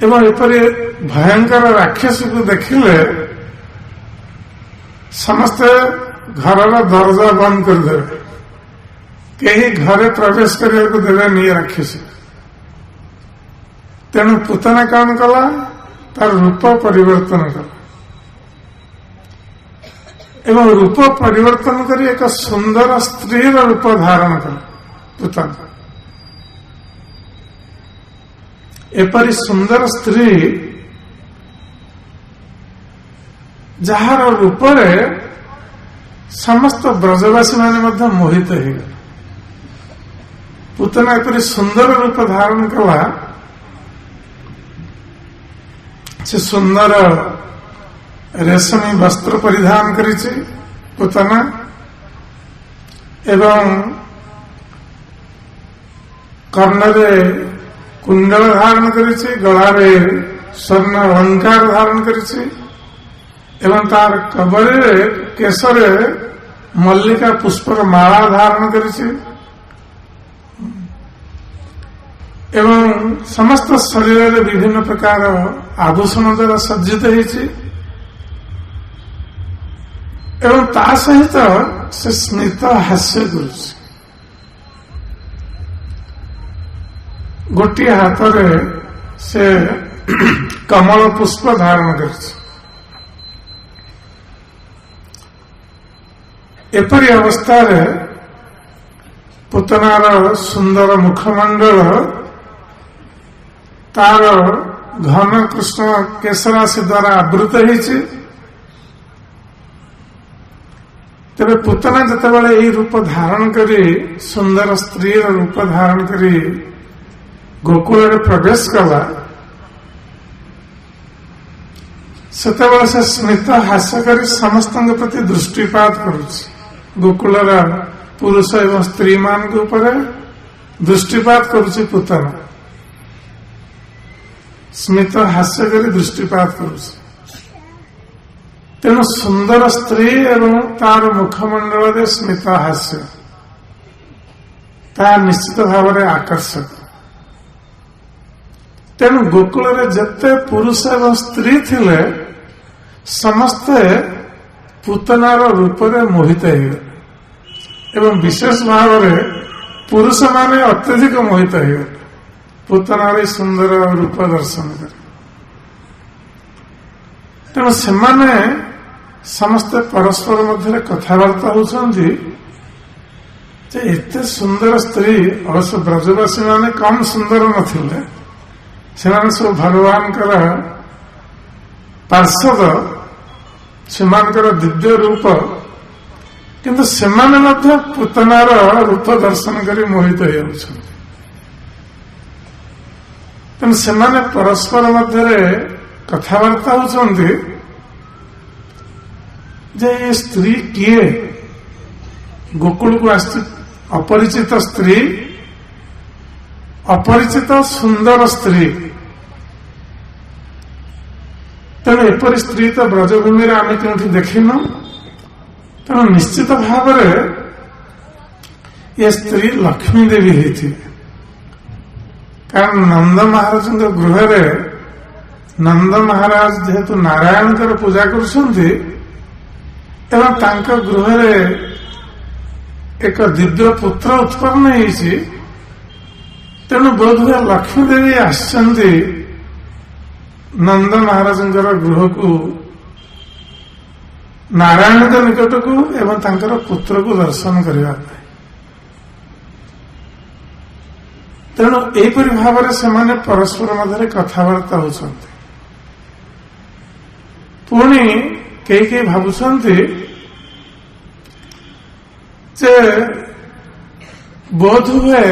एवं एपरी भयंकर राक्षसी को देखिले समस्ते घर दरजा बंद करदे, कहीं घरे प्रवेश करने को देवे नहीं राक्षसी। तेणु पूतना कौन कला तार रूप परिवर्तन कला एवं रूप परिवर्तन कर एक सुंदर स्त्री रूप धारण कला। पूतना एपरी सुंदर स्त्री जार रूप समस्त ब्रजवासी माने मोहित हो गए। पूतना एपरी सुंदर रूप धारण कला से सुंदर रेशमी वस्त्र परिधान करिछि पूतना एवं कर्णरे कुंडल धारण करिछि, गलारे स्वर्ण अलंकार धारण करिछि एवं तार कबरे केशरे मल्लिका पुष्पर माला धारण करिछि एवं समस्त शरीर में विभिन्न प्रकार आभूषण द्वारा सज्जित होइछि एवं ता सहित से स्मित हास्य करुछि। गोटे हाथ में से कमल पुष्प धारण करिछि। एपरी अवस्था पूतनार सुंदर मुखमंडल तार घन कृष्ण केशराशि द्वारा आवृत होइछि। तेरे पूतना जितेबाला यही रूप धारण करी सुंदर स्त्री रूप धारण करी गोकुल प्रवेश कला सेतेबाला से स्मित हास्य करी समस्त प्रति दृष्टिपात करुछि। गोकुलर पुरुष एवं स्त्री मान ऊपर दृष्टिपात करुछि पूतना स्मित हास्य करी दृष्टिपात करुଛି। तेणु सुंदर स्त्री एवं तार मुखमंडल स्मित हास्य ता निश्चित भाव में आकर्षक। तेणु गोकुल जिते पुरुष एवं स्त्री थिले समस्ते पूतनार रूप में मोहित हो एवं विशेष भाव में पुरुष माने अत्यधिक मोहित हो पूतनार सुंदर रूप दर्शन कर। तेणु से समस्ते परस्पर मध्य कथबार्ता होती एते सुंदर स्त्री अवश्य ब्रजवासी माने कम सुंदर नथिले से सब भगवान पार्षद से दिव्य रूप किंतु से पूतनार रूप दर्शन करी मोहित हो से परस्पर मध्य कथबार्ता होती जे ये स्त्री किए गोकुल को आस अपरिचित स्त्री अपरिचित सुंदर स्त्री तेणु एपरी स्त्री तो ब्रजभूमि आम क्यों देखिनु तेणु निश्चित भाव ये स्त्री लक्ष्मी देवी होती कारण नंद महाराज गृह नंद महाराज जेहेतु नारायण पूजा कर गृह एक दिव्य पुत्र उत्पन्न होती तेणु बोधहुए लक्ष्मी देवी आसचंदी नंद महाराज गृह को नारायण निकट को एवं तांकर पुत्र को दर्शन करने तेणु एपरी भाव से परस्पर मध्य कथबार्ता होती पुणी कई भावुंट जे बोध हुए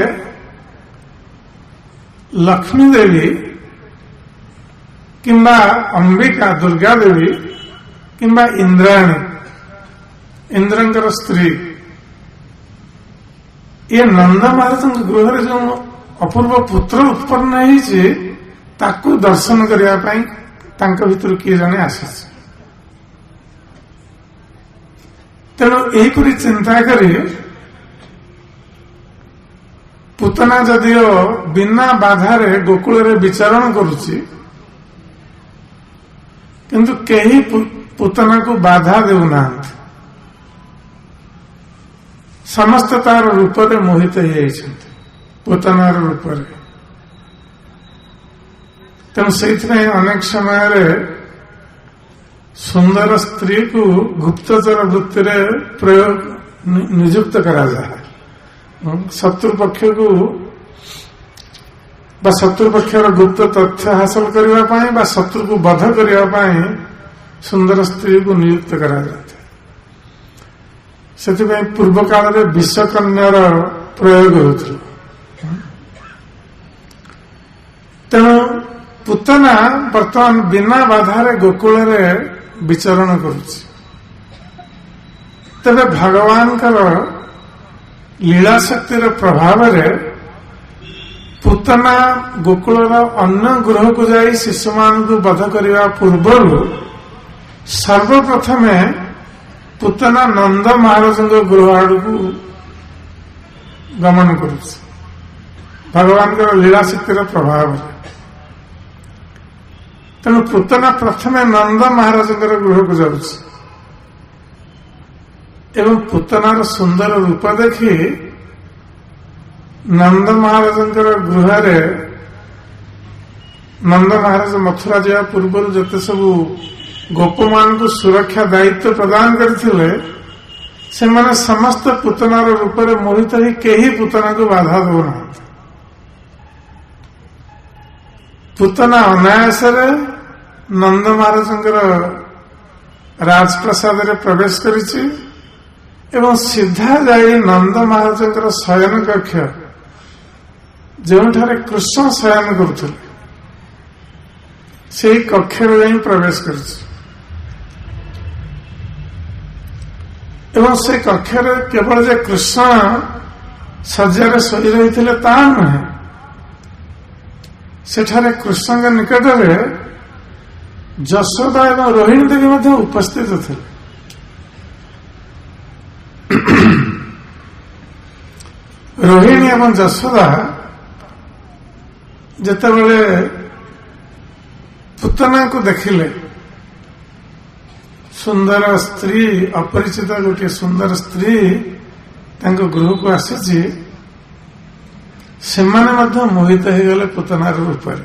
लक्ष्मी देवी किंबा अंबिका दुर्गा देवी किंबा इंद्राणी इंद्रंकर स्त्री ये नंद महाराज गृह जो अपूर्व पुत्र उत्पन्न होती दर्शन करने भीतर किए जने आसी तेणु यहीपरी चिंता करी पूतना जदिओ बिना बाधार गोकुल विचरण करुची किंतु कहीं पूतना को बाधा देना समस्त तार रूप में मोहित हो पूतनार रूप तेणु से अनेक समय सुंदर स्त्री को गुप्तचर वृत्ति प्रयोग नियुक्त करा जाए शत्रु पक्ष को शत्रु पक्षर गुप्त तथ्य हासिल करने शत्रु को बध करने सुंदर स्त्री को नियुक्त करा जाता से पूर्व काल में विषकन्यार प्रयोग होता तेणु पूतना बर्तमान बिना बाधार गोकुल विचरण करुछि तबे भगवान लीला शक्तिर प्रभाव पूतना गोकुल अन्य गृह को जाई शिशु मान को बध करने पूर्व सर्वप्रथम पूतना नंद महाराज गृह आड़ को गमन करुछि भगवान लीला शक्तिर प्रभाव तेणु पूतना प्रथम नंद महाराज गृह को जाऊँ एवं पूतनार सुंदर रूप देखी नंद महाराज गृह नंद महाराज मथुरा जावा पूर्व जिते सब गोप मान को सुरक्षा दायित्व प्रदान करथिले सेमाने समस्त पूतनार रूप में मोहित ही कहीं पूतना को बाधा देना पूतना अनायास नंद महाराज राजप्रसाद प्रवेश करिछि एवं सीधा जाई नंद महाराज शयन कक्ष जो कृष्ण शयन करुले से कक्ष प्रवेश करिछि एवं से कक्ष केवल जे कृष्ण शଯ୍ୟାରେ ଶୋଇ ରହିଥିଲେ ତା ନୁହେଁ सेठारे कृष्णଙ୍କ निकटରେ ଯଶୋଦା ଏବଂ ରୋହିଣୀ ଦେବୀ ମଧ୍ୟ ଉପସ୍ଥିତ ଥିଲେ। ରୋହିଣୀ ଏବଂ ଯଶୋଦା ଯେତେବେଳେ ପୁତନାଙ୍କୁ ଦେଖିଲେ, ସୁନ୍ଦର ସ୍ତ୍ରୀ, ଅପରିଚିତ ଗୋଟିଏ ସୁନ୍ଦର ସ୍ତ୍ରୀ ତାଙ୍କ ଗୃହକୁ ଆସିଛି, ସେମାନେ ମଧ୍ୟ ମୋହିତ ହୋଇଗଲେ ପୁତନାର ରୂପରେ,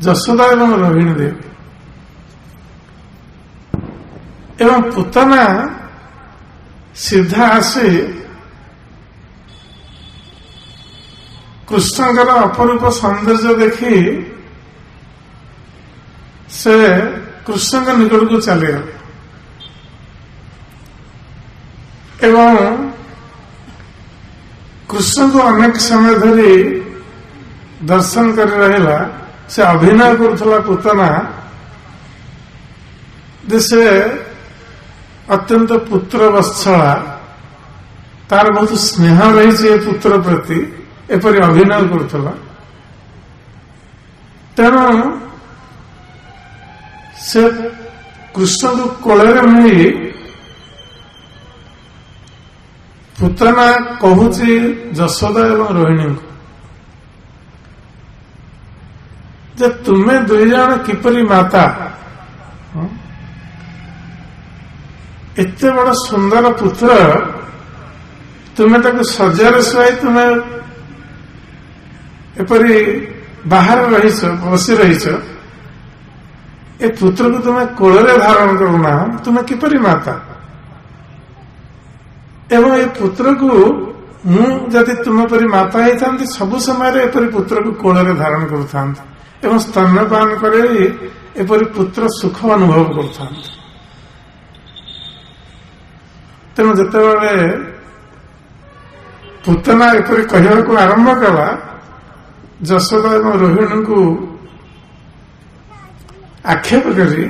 ଯଶୋଦା ଏବଂ ରୋହିଣୀ ଦେବୀ। ଏବଂ ପୁତନା ସିଧା ଆସି କୃଷ୍ଣଙ୍କର ଅପରୂପ ସୌନ୍ଦର୍ଯ୍ୟ ଦେଖି ସେ କୃଷ୍ଣଙ୍କ ନିକଟକୁ ଚାଲିଗଲେ ଏବଂ କୃଷ୍ଣଙ୍କୁ ଅନେକ ସମୟ ଧରି ଦର୍ଶନ କରି ରହିଲା। ସେ ଅଭିନୟ କରୁଥିଲା ପୁତନା ଯେ ସେ ଅତ୍ୟନ୍ତ ପୁତ୍ର ବତ୍ସଳା, ତାର ବହୁତ ସ୍ନେହ ରହିଛି ଏ ପୁତ୍ର ପ୍ରତି, ଏପରି ଅଭିନୟ କରୁଥିଲା। ତେଣୁ ସେ କୃଷ୍ଣଙ୍କୁ କୋଳରେ ନେଇ ପୁତନା କହୁଛି ଯଶୋଦା ଏବଂ ରୋହିଣୀଙ୍କୁ ଯେ ତୁମେ ଦୁଇ ଜଣ କିପରି ମାତା, ଏତେ ବଡ଼ ସୁନ୍ଦର ପୁତ୍ର, ତୁମେ ତାକୁ ଶଯ୍ୟାରେ ଶୁଆଇ ତୁମେ ଏପରି ବାହାରେ ରହିଛ, ବସି ରହିଛ, ଏ ପୁତ୍ରକୁ ତୁମେ କୋଳରେ ଧାରଣ କରୁନା, ତୁମେ କିପରି ମାତା? ଏବଂ ଏ ପୁତ୍ରକୁ ମୁଁ ଯଦି ତୁମ ପରି ମାତା ହେଇଥାନ୍ତି, ସବୁ ସମୟରେ ଏପରି ପୁତ୍ରକୁ କୋଳରେ ଧାରଣ କରୁଥାନ୍ତି ଏବଂ ସ୍ତନ୍ୟପାନ କରି ଏପରି ପୁତ୍ର ସୁଖ ଅନୁଭବ କରୁଥାନ୍ତି। ତେଣୁ ଯେତେବେଳେ ପୁତନା ଏପରି କହିବାକୁ ଆରମ୍ଭ କଲା, ଯଶୋଦା ଏବଂ ରୋହିଣୀଙ୍କୁ ଆକ୍ଷେପ କରି,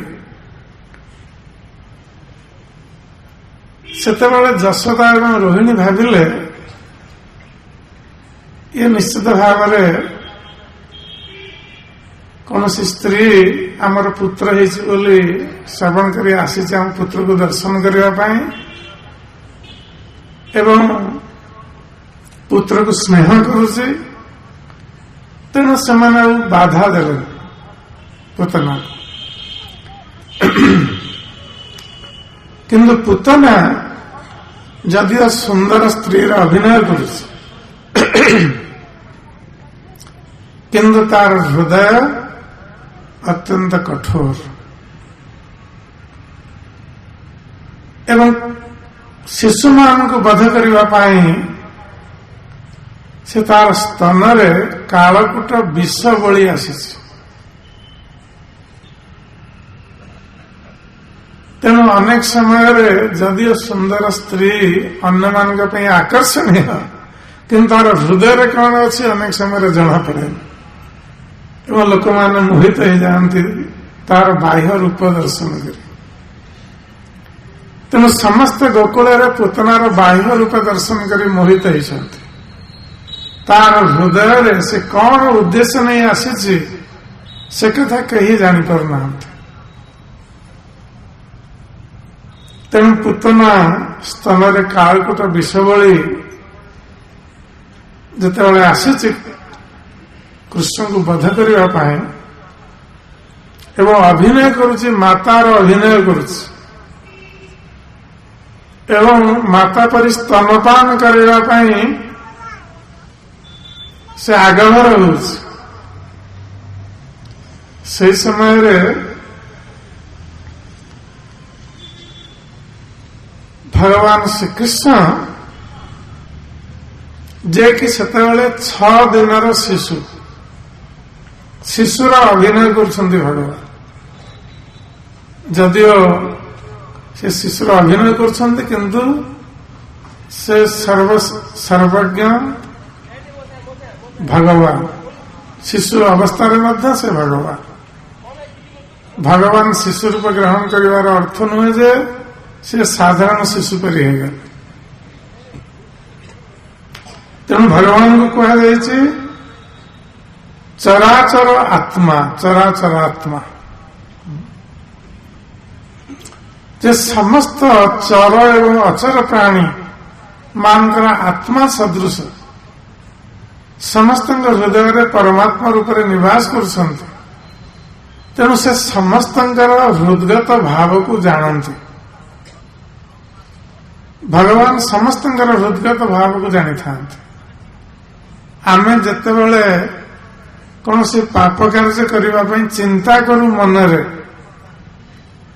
ସେତେବେଳେ ଯଶୋଦା ଏବଂ ରୋହିଣୀ ଭାବିଲେ ଇଏ ନିଶ୍ଚିତ ଭାବରେ କୌଣସି ସ୍ତ୍ରୀ ଆମର ପୁତ୍ର ହେଇଛି ବୋଲି ଶ୍ରବଣ କରି ଆସିଛି ଆମ ପୁତ୍ରକୁ ଦର୍ଶନ କରିବା ପାଇଁ ଏବଂ ପୁତ୍ରକୁ ସ୍ନେହ କରୁଛି। ତେଣୁ ସେମାନେ ଆଉ ବାଧା ଦେଲେନି ପୁତନା। କିନ୍ତୁ ପୁତନା ଯଦିଓ ସୁନ୍ଦର ସ୍ତ୍ରୀର ଅଭିନୟ କରୁଛି, କିନ୍ତୁ ତାର ହୃଦୟ ଅତ୍ୟନ୍ତ କଠୋର ଏବଂ ଶିଶୁମାନଙ୍କୁ ବଧ କରିବା ପାଇଁ ସେ ତାର ସ୍ତନରେ କାଳକୂଟ ବିଷ ବୋଳି ଆସିଛି। ତେଣୁ ଅନେକ ସମୟରେ ଯଦିଓ ସୁନ୍ଦର ସ୍ତ୍ରୀ ଅନ୍ୟମାନଙ୍କ ପାଇଁ ଆକର୍ଷଣୀୟ, କିନ୍ତୁ ତାର ହୃଦୟରେ କଣ ଅଛି ଅନେକ ସମୟରେ ଜଣାପଡେନି ଏବଂ ଲୋକମାନେ ମୋହିତ ହେଇଯାଆନ୍ତି ତାର ବାହ୍ୟ ରୂପ ଦର୍ଶନ କରି। ତେଣୁ ସମସ୍ତେ ଗୋକୁଳରେ ପୁତନାର ବାହ୍ୟ ରୂପ ଦର୍ଶନ କରି ମୋହିତ ହେଇଛନ୍ତି। ତାର ହୃଦୟରେ ସେ କଣ ଉଦ୍ଦେଶ୍ୟ ନେଇ ଆସିଛି ସେ କଥା କେହି ଜାଣିପାରୁନାହାନ୍ତି। ତେଣୁ ପୁତନା ସ୍ତନରେ କାଳକୂଟ ବିଷ ଭଳି ଯେତେବେଳେ ଆସିଛି କୃଷ୍ଣଙ୍କୁ ବଧ କରିବା ପାଇଁ ଏବଂ ଅଭିନୟ କରୁଛି, ମାତାର ଅଭିନୟ କରୁଛି ଏବଂ ମାତା ପରି ସ୍ତନପାନ କରିବା ପାଇଁ ସେ ଆଗଭର ହେଉଛି। ସେହି ସମୟରେ ଭଗବାନ ଶ୍ରୀକୃଷ୍ଣ, ଯିଏକି ସେତେବେଳେ 6 ଦିନର ଶିଶୁର ଅଭିନୟ କରୁଛନ୍ତି ଭଗବାନ, ଯଦିଓ ସେ ଶିଶୁର ଅଭିନୟ କରୁଛନ୍ତି କିନ୍ତୁ ସେ ସର୍ବଜ୍ଞ ଭଗବାନ। ଶିଶୁ ଅବସ୍ଥାରେ ମଧ୍ୟ ସେ ଭଗବାନ ଶିଶୁ ରୂପ ଗ୍ରହଣ କରିବାର ଅର୍ଥ ନୁହେଁ ଯେ ସେ ସାଧାରଣ ଶିଶୁ ପରି ହେଇଗଲେ। ତେଣୁ ଭଗବାନଙ୍କୁ କୁହାଯାଇଛି ଚରାଚର ଆତ୍ମା, ଚରାଚର ଆତ୍ମା, ଯେ ସମସ୍ତ ଚର ଏବଂ ଅଚର ପ୍ରାଣୀ ମାନଙ୍କର ଆତ୍ମା ସଦୃଶ ସମସ୍ତଙ୍କ ହୃଦୟରେ ପରମାତ୍ମା ରୂପରେ ନିବାସ କରୁଛନ୍ତି। ତେଣୁ ସେ ସମସ୍ତଙ୍କର ହୃଦଗତ ଭାବକୁ ଜାଣନ୍ତି। ଭଗବାନ ସମସ୍ତଙ୍କର ହୃଦଗତ ଭାବକୁ ଜାଣିଥାନ୍ତି। ଆମେ ଯେତେବେଳେ କୌଣସି ପାପ କାର୍ଯ୍ୟ କରିବା ପାଇଁ ଚିନ୍ତା କରୁ ମନରେ,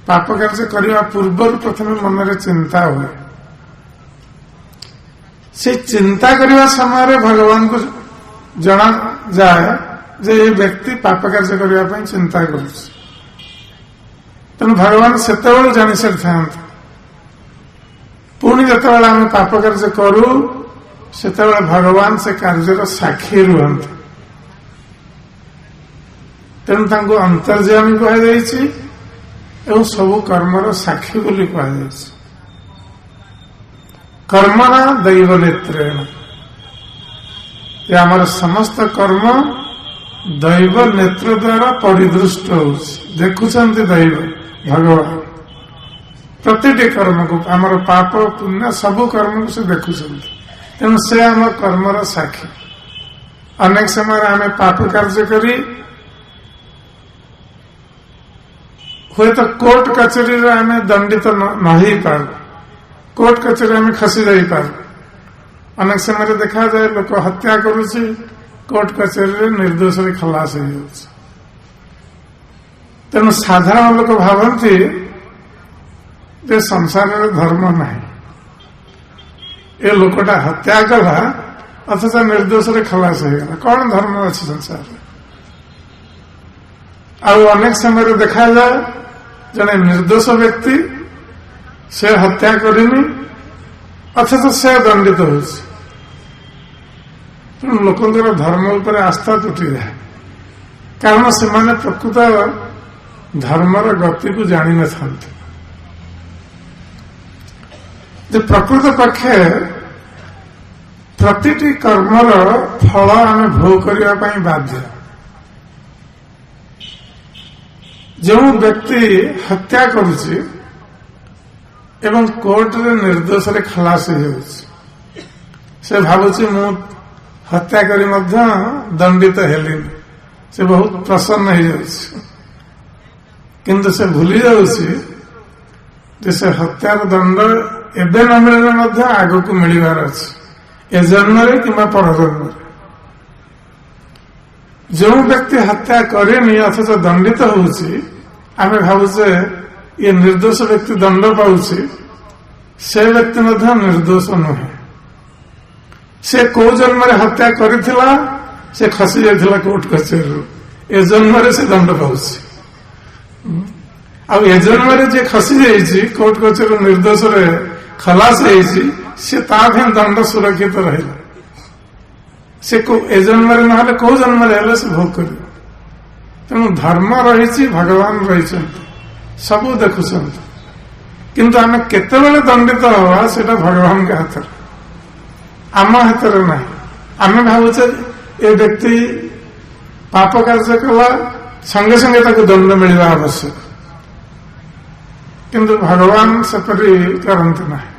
ପାପ କାର୍ଯ୍ୟ କରିବା ପୂର୍ବରୁ ପ୍ରଥମେ ମନରେ ଚିନ୍ତା ହୁଏ। ସେ ଚିନ୍ତା କରିବା ସମୟରେ ଭଗବାନଙ୍କୁ ଜଣାଯାଏ ଯେ ଏ ବ୍ୟକ୍ତି ପାପ କାର୍ଯ୍ୟ କରିବା ପାଇଁ ଚିନ୍ତା କରୁଛି। ତେଣୁ ଭଗବାନ ସେତେବେଳେ ଜାଣି ସାରିଥାନ୍ତି। ପୁଣି ଯେତେବେଳେ ଆମେ ପାପ କାର୍ଯ୍ୟ କରୁ ସେତେବେଳେ ଭଗବାନ ସେ କାର୍ଯ୍ୟର ସାକ୍ଷୀ ରୁହନ୍ତି। ତେଣୁ ତାଙ୍କୁ ଅନ୍ତର୍ଯାମୀ କୁହାଯାଇଛି ଏବଂ ସବୁ କର୍ମର ସାକ୍ଷୀ ବୋଲି କୁହାଯାଇଛି। କର୍ମଣା ଦୈବ ନେତ୍ରେଣ, ଆମର ସମସ୍ତ କର୍ମ ଦୈବ ନେତ୍ର ଦ୍ୱାରା ପରିଦୃଷ୍ଟ ହେଉଛି। ଦେଖୁଛନ୍ତି ଦୈବ ଭଗବାନ ପ୍ରତିଟି କର୍ମକୁ, ଆମର ପାପ ପୁଣ୍ୟ ସବୁ କର୍ମକୁ ସେ ଦେଖୁଛନ୍ତି। ତେଣୁ ସେ ଆମ କର୍ମର ସାକ୍ଷୀ। ଅନେକ ସମୟରେ ଆମେ ପାପ କାର୍ଯ୍ୟ କରି ହୁଏତ କୋର୍ଟ କଚେରୀରେ ଆମେ ଦଣ୍ଡିତ ନ ହେଇପାରୁ, କୋର୍ଟ କଚେରୀ ଆମେ ଖସି ଯାଇପାରୁ। ଅନେକ ସମୟରେ ଦେଖାଯାଏ ଲୋକ ହତ୍ୟା କରୁଛି, କୋର୍ଟ କଚେରୀରେ ନିର୍ଦ୍ଦୋଷରେ ଖଲାସ ହେଇଯାଉଛି। ତେଣୁ ସାଧାରଣ ଲୋକ ଭାବନ୍ତି ଯେ ସଂସାରରେ ଧର୍ମ ନାହିଁ, ଏ ଲୋକଟା ହତ୍ୟା କଲା ଅଥଚ ନିର୍ଦ୍ଦୋଷରେ ଖଲାସ ହେଇଗଲା, କଣ ଧର୍ମ ଅଛି ସଂସାରରେ? ଆଉ ଅନେକ ସମୟରେ ଦେଖାଯାଏ ଜଣେ ନିର୍ଦ୍ଦୋଷ ବ୍ୟକ୍ତି, ସେ ହତ୍ୟା କରିନି ଅଥଚ ସେ ଦଣ୍ଡିତ ହେଉଛି। ତେଣୁ ଲୋକଙ୍କର ଧର୍ମ ଉପରେ ଆସ୍ଥା ତୁଟିଯାଏ, କାରଣ ସେମାନେ ପ୍ରକୃତ ଧର୍ମର ଗତିକୁ ଜାଣିନଥାନ୍ତି। ଯେ ପ୍ରକୃତ ପକ୍ଷେ ପ୍ରତିଟି କର୍ମର ଫଳ ଆମେ ଭୋଗ କରିବା ପାଇଁ ବାଧ୍ୟ। ଯେଉଁ ବ୍ୟକ୍ତି ହତ୍ୟା କରୁଛି ଏବଂ କୋର୍ଟରେ ନିର୍ଦ୍ଦୋଷରେ ଖଲାସ ହେଇଯାଉଛି, ସେ ଭାବୁଛି ମୁଁ ହତ୍ୟା କରି ମଧ୍ୟ ଦଣ୍ଡିତ ହେଲିନି, ସେ ବହୁତ ପ୍ରସନ୍ନ ହେଇଯାଉଛି। କିନ୍ତୁ ସେ ଭୁଲି ଯାଉଛି ଯେ ସେ ହତ୍ୟାର ଦଣ୍ଡ ଏବେ ନ ମିଳିଲେ ମଧ୍ୟ ଆଗକୁ ମିଳିବାର ଅଛି, ଏ ଜନ୍ମରେ କିମ୍ବା ପରଜନ୍ମରେ। ଯେଉଁ ବ୍ୟକ୍ତି ହତ୍ୟା କରେନି ଅଥଚ ଦଣ୍ଡିତ ହେଉଛି, ଆମେ ଭାବୁଛେ ଇଏ ନିର୍ଦ୍ଦୋଷ ବ୍ୟକ୍ତି ଦଣ୍ଡ ପାଉଛି, ସେ ବ୍ୟକ୍ତି ମଧ୍ୟ ନିର୍ଦ୍ଦୋଷ ନୁହେଁ। ସେ କୋଉ ଜନ୍ମରେ ହତ୍ୟା କରିଥିଲା, ସେ ଖସି ଯାଇଥିଲା କୋର୍ଟ କଚେରୀରୁ, ଏ ଜନ୍ମରେ ସେ ଦଣ୍ଡ ପାଉଛି। ଆଉ ଏ ଜନ୍ମରେ ଯିଏ ଖସି ଯାଇଛି, କୋର୍ଟ କଚେରୀରୁ ନିର୍ଦ୍ଦୋଷରେ ଖଲାସ ହେଇଛି, ସେ ତା ପାଇଁ ଦଣ୍ଡ ସୁରକ୍ଷିତ ରହିଲା। ସେ ଏ ଜନ୍ମରେ ନହେଲେ କୋଉ ଜନ୍ମରେ ହେଲେ ସେ ଭୋଗ କରିବ। ତେଣୁ ଧର୍ମ ରହିଛି, ଭଗବାନ ରହିଛନ୍ତି, ସବୁ ଦେଖୁଛନ୍ତି। କିନ୍ତୁ ଆମେ କେତେବେଳେ ଦଣ୍ଡିତ ହବା ସେଟା ଭଗବାନଙ୍କ ହାତରେ, ଆମ ହାତରେ ନାହିଁ। ଆମେ ଭାବୁଛେ ଏ ବ୍ୟକ୍ତି ପାପ କାର୍ଯ୍ୟ କଲା, ସଙ୍ଗେ ସଙ୍ଗେ ତାକୁ ଦଣ୍ଡ ମିଳିବା ଆବଶ୍ୟକ। କିନ୍ତୁ ଭଗବାନ ସେପରି କରନ୍ତି ନାହିଁ,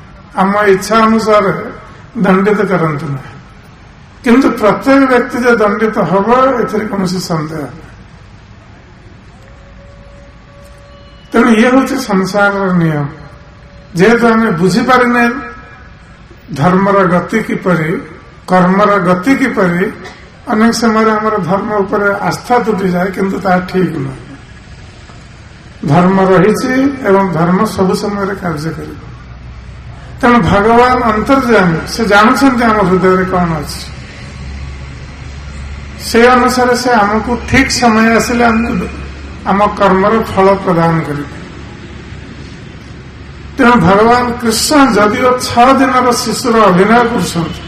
ଆମ ଇଚ୍ଛା ଅନୁସାରେ ଦଣ୍ଡିତ କରନ୍ତି ନାହିଁ। କିନ୍ତୁ ପ୍ରତ୍ୟେକ ବ୍ୟକ୍ତି ଯେ ଦଣ୍ଡିତ ହବ, ଏଥିରେ କୌଣସି ସନ୍ଦେହ ନାହିଁ। ତେଣୁ ଇଏ ହେଉଛି ସଂସାରର ନିୟମ। ଯେହେତୁ ଆମେ ବୁଝିପାରିନେ ଧର୍ମର ଗତି କିପରି, କର୍ମର ଗତି କିପରି, ଅନେକ ସମୟରେ ଆମର ଧର୍ମ ଉପରେ ଆସ୍ଥା ତୁଟିଯାଏ, କିନ୍ତୁ ତାହା ଠିକ ନୁହେଁ। ଧର୍ମ ରହିଛି ଏବଂ ଧର୍ମ ସବୁ ସମୟରେ କାର୍ଯ୍ୟ କରିବ। ତେଣୁ ଭଗବାନ ଅନ୍ତର୍ଯାମୀ, ସେ ଜାଣୁଛନ୍ତି ଆମ ହୃଦୟରେ କଣ ଅଛି। ସେ ଅନୁସାରେ ସେ ଆମକୁ ଠିକ ସମୟ ଆସିଲେ ଆମକୁ ଆମ କର୍ମର ଫଳ ପ୍ରଦାନ କରିବେ। ତେଣୁ ଭଗବାନ କୃଷ୍ଣ ଯଦିଓ 6 ଦିନର ଶିଶୁର ଅଭିନୟ କରୁଛନ୍ତି,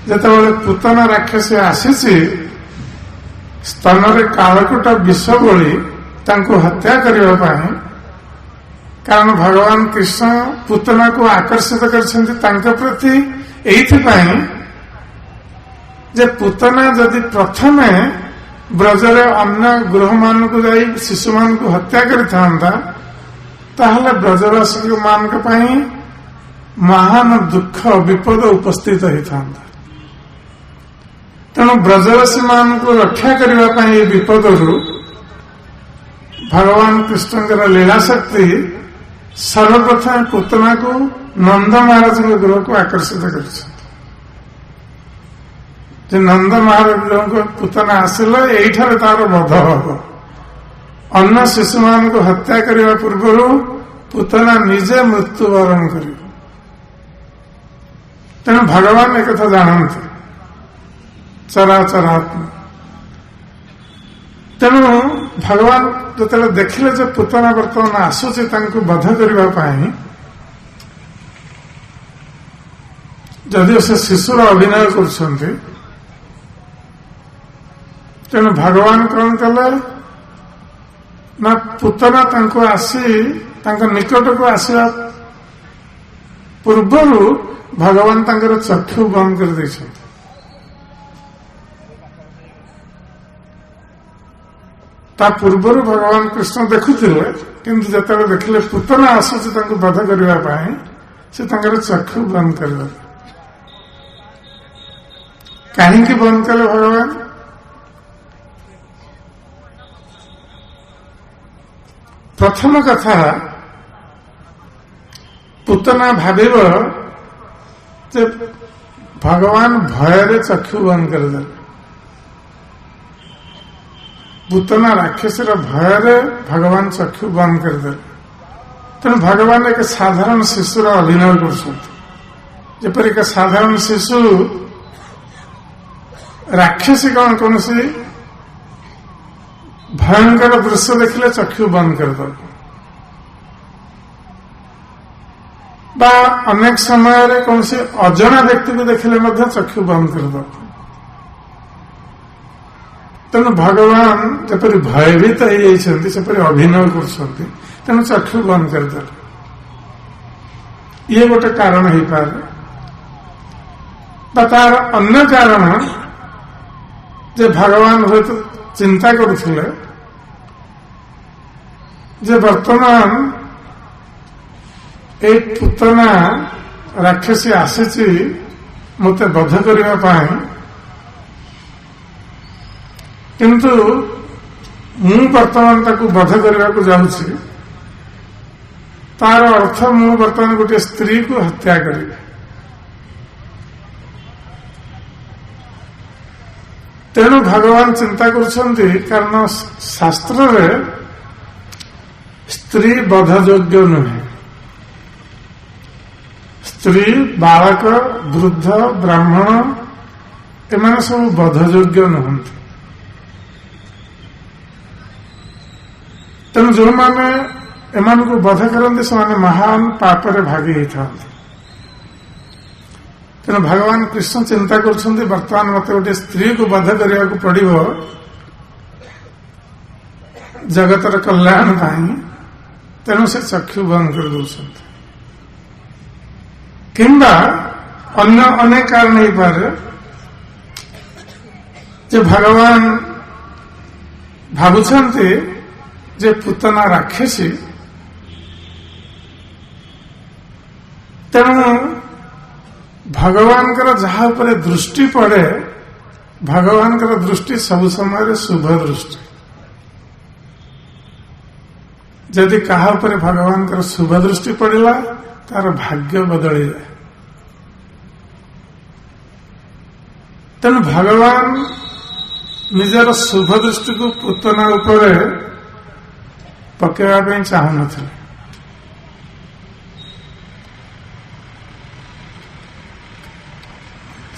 ଯେତେବେଳେ ପୂତନା ରାକ୍ଷସୀ ଆସିଛି ସ୍ତନରେ କାଳକୂଟ ବିଷ ବୋଳି ତାଙ୍କୁ ହତ୍ୟା କରିବା ପାଇଁ, କାରଣ ଭଗବାନ କୃଷ୍ଣ ପୂତନାକୁ ଆକର୍ଷିତ କରିଛନ୍ତି ତାଙ୍କ ପ୍ରତି, ଏଇଥିପାଇଁ जे पुतना जदि प्रथमे ब्रजर अन्य गृह मान को जाई शिशु मान को हत्या करता ब्रजवासी मान महान दुख विपद उपस्थित होता। तेणु ब्रजवासी मान को रक्षा करने विपद भगवान कृष्ण लीला शक्ति सर्वप्रथम पुतना को नंद महाराज गृह को आकर्षित कर नंद महाराज गृह को पुतना आसिल यही तार बध हम अन्य शिशु मान को हत्या करने पूर्व पुतना निजे मृत्युवरण कर। तेणु भगवान एक कथा जानते चराचरात्मा। तेणु भगवान जो देखिले जो पुतना वर्तमान आसूची बध करने जदि से शिशुर अभिनय कर तेणु भगवान कौन कले ना पुतना आसी निकट को आसवा पूर्व भगवान चक्षु बंद कर दे। ता पूर्व भगवान कृष्ण देखुले किंतु जिते देखिले पुतना आसूची बध करने से चक्षु बंद कर कहीं बंद कले भगवान प्रथम कथा पुतना भाविब जे भगवान भय चक्षु बंद करदे। पुतना राक्षसर भय भगवान चक्षु बंद करदे। तेणु भगवान एक साधारण शिशुर अभिनय करपरिक साधारण शिशु राक्षसी कौन सी भयंकर दृश्य देखिले चक्षु बंद करदे बा अनेक समय कौन सी अजना व्यक्ति को देखिले चक्षु बंद करदे। तेणु भगवान जपरी भयभीत होपरी अभिनय कर चक्षु बंद करदे। ये गोटे कारण हो पारे तार अन्य कारण जे भगवान हूँ तो चिंता करुले जे वर्तमान एक पुतना राक्षसी आसी मते बध करने किंतु मु वर्तमान ताकू बध करने को जाऊँगी तार अर्थ मु वर्तमान गोटे स्त्री को हत्या करी। तेणु भगवान चिंता करछन्ति कारण शास्त्र रे स्त्री बधयोग्य नुहे। स्त्री बालक वृद्ध ब्राह्मण एमाने सब बधयोग्य नुहंती। तेणु जो माने एमान को बध करते से महान पापरे भागी होता। तेणु भगवान कृष्ण चिंता करछन्ति वर्तमान मत गोटे स्त्री को बध करने को पड़ो जगतर कल्याण तेणु से चक्षु बंद कर दौरान किंबा अन्य अनेक कारण हो पारे जे भगवान भावुछन्ति जे पुतना राक्षसी तेणु भगवान जहा पर दृष्टि पड़े भगवान दृष्टि सब समय शुभ दृष्टि। जदि कहा पर भगवान शुभ दृष्टि पड़ेगा तार भाग्य बदल जाए। तेणु भगवान निजर शुभ दृष्टि को पुतना उपर पकेवा चाहू न।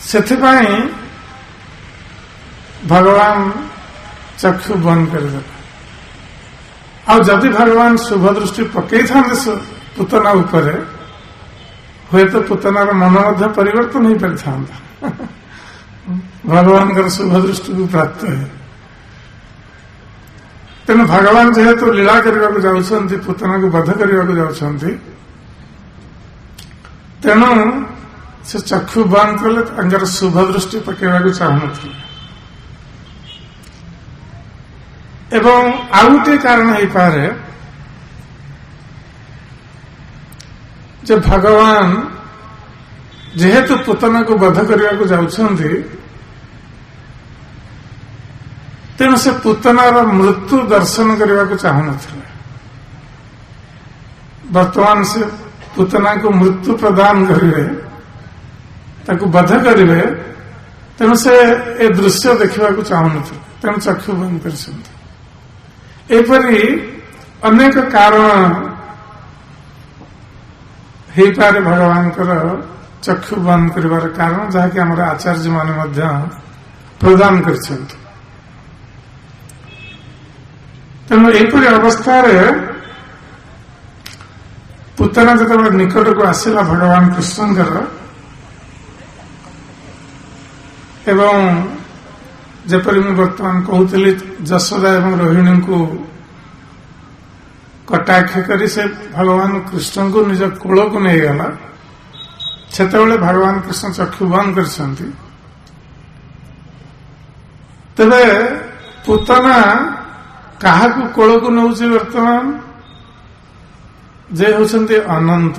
सेथिपाई भगवान चक्षु बंद कर आ जदि भगवान शुभ दृष्टि पकई था पुतना उपरे हुए तो पुतनार मन परिवर्तन हो पारि था। भगवान शुभ दृष्टि को प्राप्त है। तेणु भगवान जेहेतु लीला करने को जाउछन्ति पुतना को बध करने को जाउछन्ति तेणु से चक्षु बंद कले तांकर शुभ दृष्टि पकेवाक चाहूनथिले एवं आउ गोटे कारण हो पारे जे भगवान जेहेतु पुतना को वध करने को जाउछंती तेणु से पुतनार मृत्यु दर्शन करने को चाहूनथिले वर्तमान से पुतना को मृत्यु प्रदान करेंगे ताकू वध करेंगे तेणु से ए दृश्य देखा चाहूनथिले तेणु चक्षु बंद कर एपरी अनेक कारण हो पारे भगवान चक्षु बंद कर कारण जहाँकि आम आचार्य माने प्रदान कर तेणु एपरी अवस्था पुतना जो निकट को आसला भगवान कृष्णकर एवं जपरी मुझे बर्तमान कहूली जशोदा एवं रोहिणी को कटाक्ष कर से भगवान कृष्ण को निज कोल को नहीं गला से भगवान कृष्ण चक्षु बंद कर तेरे पुतना क्या कोल को नौ वर्तमान जे होती अनंत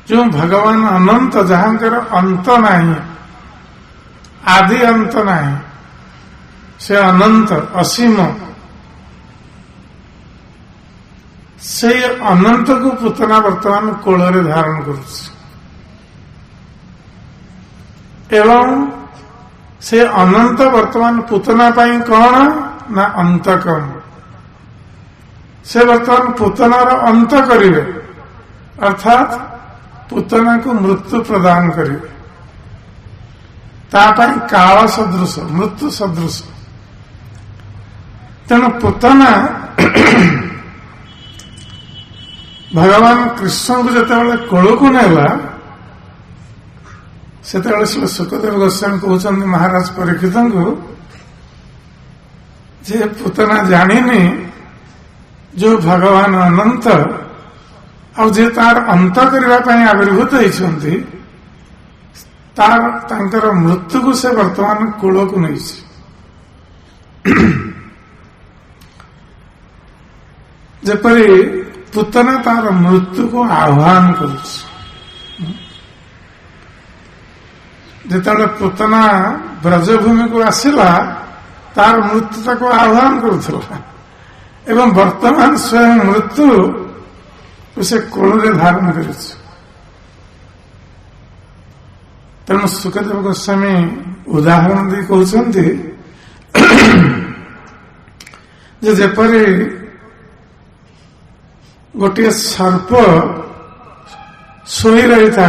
जो भगवान अनंत जहांकर अंत नहीं आदि अंत नहीं से अनंत असीम से अनंत को पुतना वर्तमान कोल धारण करुच्छ एवं से अनंत वर्तमान पुतना पाई कौन ना अंतकम से वर्तमान पुतनार अंत करिवे अर्थात पुतना को मृत्यु प्रदान करिवे तापाई काल सदृश मृत्यु सदृश तेणु पुतना भगवान कृष्ण को जिते कोल को नेला से सुखदेव गोस्वामी कहते महाराज परीक्षित को जे पुतना जानिनी जो भगवान अनंत आजे तार अंत करने आविर्भूत होती तार मृत्यु को से वर्तमान कूल को नहीं जपरी पुतना तार मृत्यु को आह्वान कर पुतना ब्रजभूमि को आसला तार मृत्यु को आह्वान करुला एवं वर्तमान स्वयं मृत्यु उसे कोल धारण कर तेणु सुखदेव गोस्वामी उदाहरण दी कहते जेपरी गोटे सर्प सोई रही था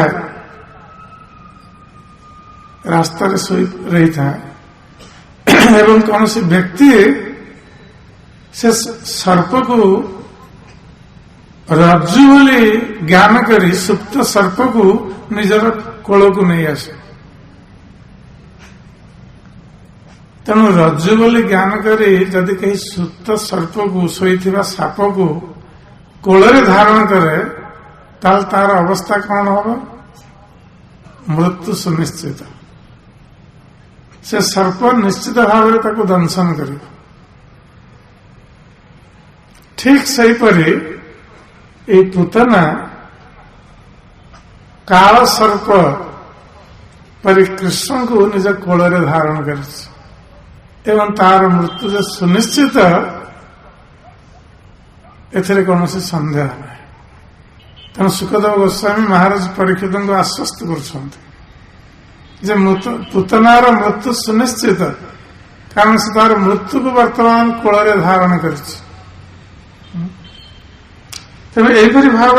रास्ता सोई रही था एवं कौन सी व्यक्ति से सर्प को रज्जु बोली ज्ञान करी सुप्त सर्प को निजर कोल को नहीं आसे तेणु रज्जु बोली ज्ञान करी जदि कहीं सुप्त सर्प को शोईथिबा साप को कोल धारण करे ताल तार अवस्था कौन होगा मृत्यु सुनिश्चित से सर्प निश्चित भाव में दंशन कर ठीक सहीपरी ये पुतना काल सर्प परि कृष्ण को निज कोल धारण कर एवं तार मृत्यु जो सुनिश्चित एथरे कौन से संदेह नहीं तेणु सुखदेव गोस्वामी महाराज परीक्षित को आश्वस्त कर पुतनार मृत्यु सुनिश्चित कारण से तार मृत्यु को वर्तमान कोल धारण कर तेणु यहीपरि भाव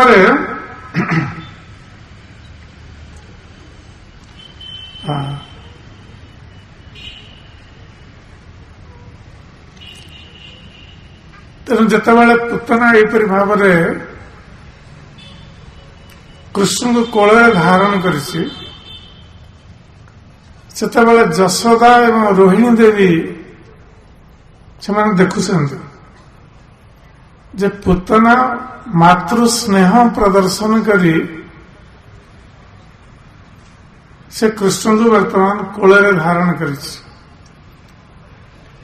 तेणु जितेबाला पुतना यहीपरि भाव कृष्ण को कोल धारण कर जशोदा एवं रोहिणी देवी से देखुंट जे पुतना मातृ स्नेह प्रदर्शन करी से कृष्ण को वर्तमान कोଳରେ धारण करिछि।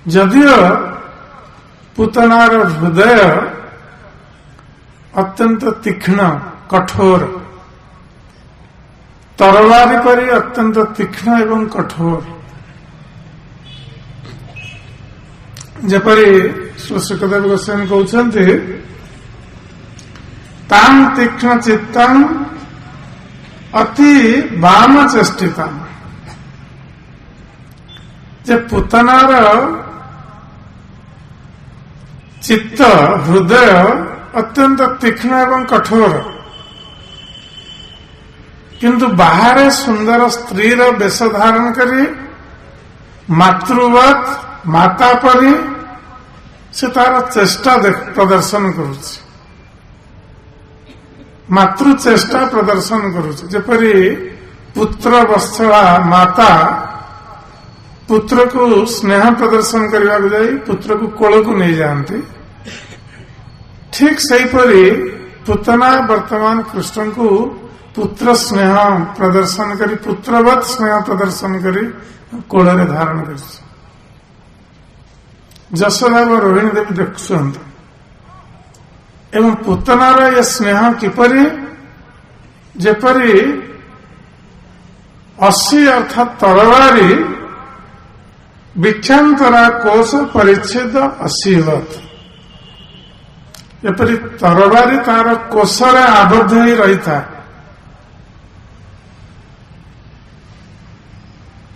जदियो पुतनार हृदय अत्यंत तीक्ष्ण कठोर, तरवारी परि अत्यंत तीक्ष्ण एवं कठोर, जेपरि श्री सुखदेव गोस्वामी कहते ताम तीक्ष्ण चित्तम अति वाम चेष्टिता, जे पुतनार चित्त हृदय अत्यंत तीक्ष्ण एवं कठोर, किंतु बाहर सुंदर स्त्री वेश धारण करी मातृवत माता परी से तार चेष्टा प्रदर्शन करुछि, मातृ चेष्टा प्रदर्शन करुछि। जेपरि पुत्र वत्सला माता पुत्र को स्नेह प्रदर्शन करने को जाई पुत्र को कोल को नहीं जानती, ठीक सेहीपरि पुतना वर्तमान कृष्ण को पुत्र स्नेह प्रदर्शन करी पुत्रवत स्नेह प्रदर्शन करी कोଳରେ धारण कर। ଯଶୋଦା व ରୋହିଣୀ देवी ଦେଖୁଛନ୍ତି एवं पुतनार ये स्नेह किपरि, जेपरि असी अर्थात तरवारी विक्षांतरा कोश परिच्छेद असीवत, एपरि तरवारी तार कोशरे आबद्ध ही रही था।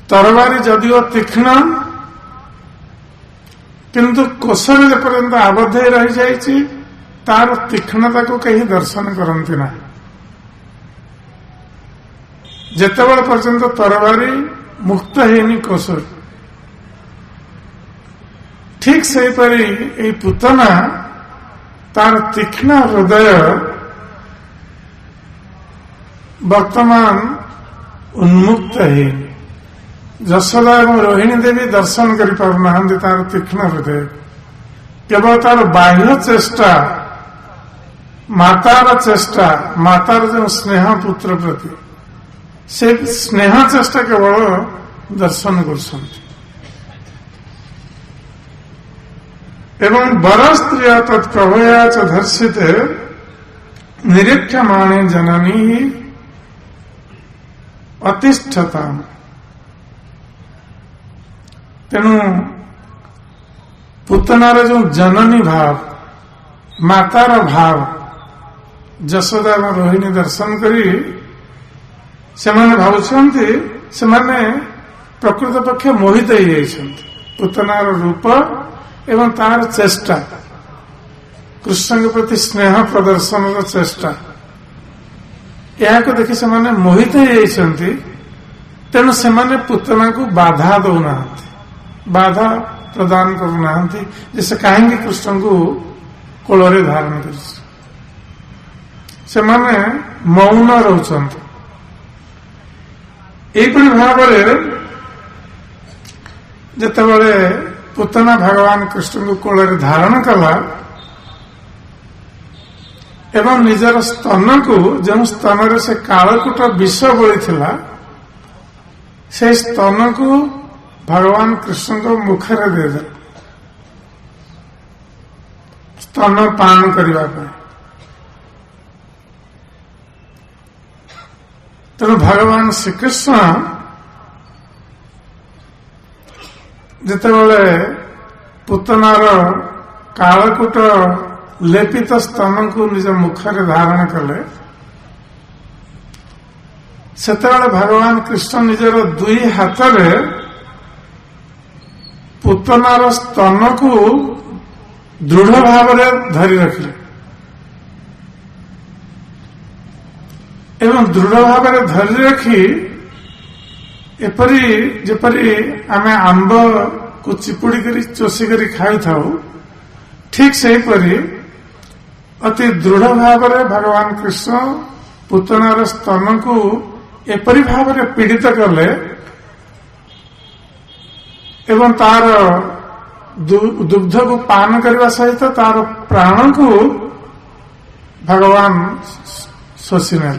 तरवारी जदिओ तीक्ष्ण किंतु कोशरे जेपर्यंत आबद्ध ही रही जाइछि तार तीक्ष्णता को कहीं दर्शन करती ना। जेतेबेले पर्यंत तरवारी मुक्त हैनी कोशर, ठीक सेहीपरि एई पुतना तार तीक्ष्ण हृदय वर्तमान उन्मुक्त है। ଯଶୋଦା ଏବଂ ରୋହିଣୀ देवी दर्शन कर पारना तार तीक्ष्ण हृदय, केवल तार बाह्य चेष्टा मातार चेष्टा, मातार जो स्नेह पुत्र प्रति से स्नेह चेष्टा केवल दर्शन कर। एवं बर स्त्री तत्प्रभया च धर्षिते निरीक्षमाणे जननी अतिष्ठता। तेणु पुतनार जो जननी भाव मातार भाव ଯଶୋଦା ଏବଂ ରୋହିଣୀ दर्शन करी सेमाने भावुछन्ति सेमाने प्रकृत पक्ष मोहित हो जाइछन्ति। पुतनार रूप एवं तार चेष्टा कृष्ण के प्रति स्नेह प्रदर्शन चेष्टा या देखि सेमाने मोहित हो जाइछन्ति। तेणु सेमाने पुतना को बाधा दौना, बाधा प्रदान करूना जैसे कहीं कृष्ण को कोଳରେ धारण कर। सेमाने मौन रहउछन्ति। एपरि भावरे जेतेबेले पुतना भगवान कृष्ण को कोଳରେ धारण कला एवं निजर स्तन को जो स्तन से कालकूट विष बोली से स्तन को भगवान कृष्ण को मुखरे दे स्तन पान करने। तेणु भगवान श्रीकृष्ण जेतेबेले पुतनार कालकूट लेपित स्तन को निज मुखरे धारण कले सेतेबेले भगवान कृष्ण निजर दुई हाथ में पुतनार स्तन को दृढ़ भाव धरी रखिले एवं दृढ़ भाव धरी रखी एपरी जेपरी आमे आंब को चिपुड़ी करी चोसी करी खाई थाउ, ठीक सेहीपरि अति दृढ़ भाव भगवान कृष्ण पुतनार स्तन को एपरी भाव पीड़ित कले एवं तार दुग्ध को पान करने सहित तार प्राण को भगवान शोषि ने।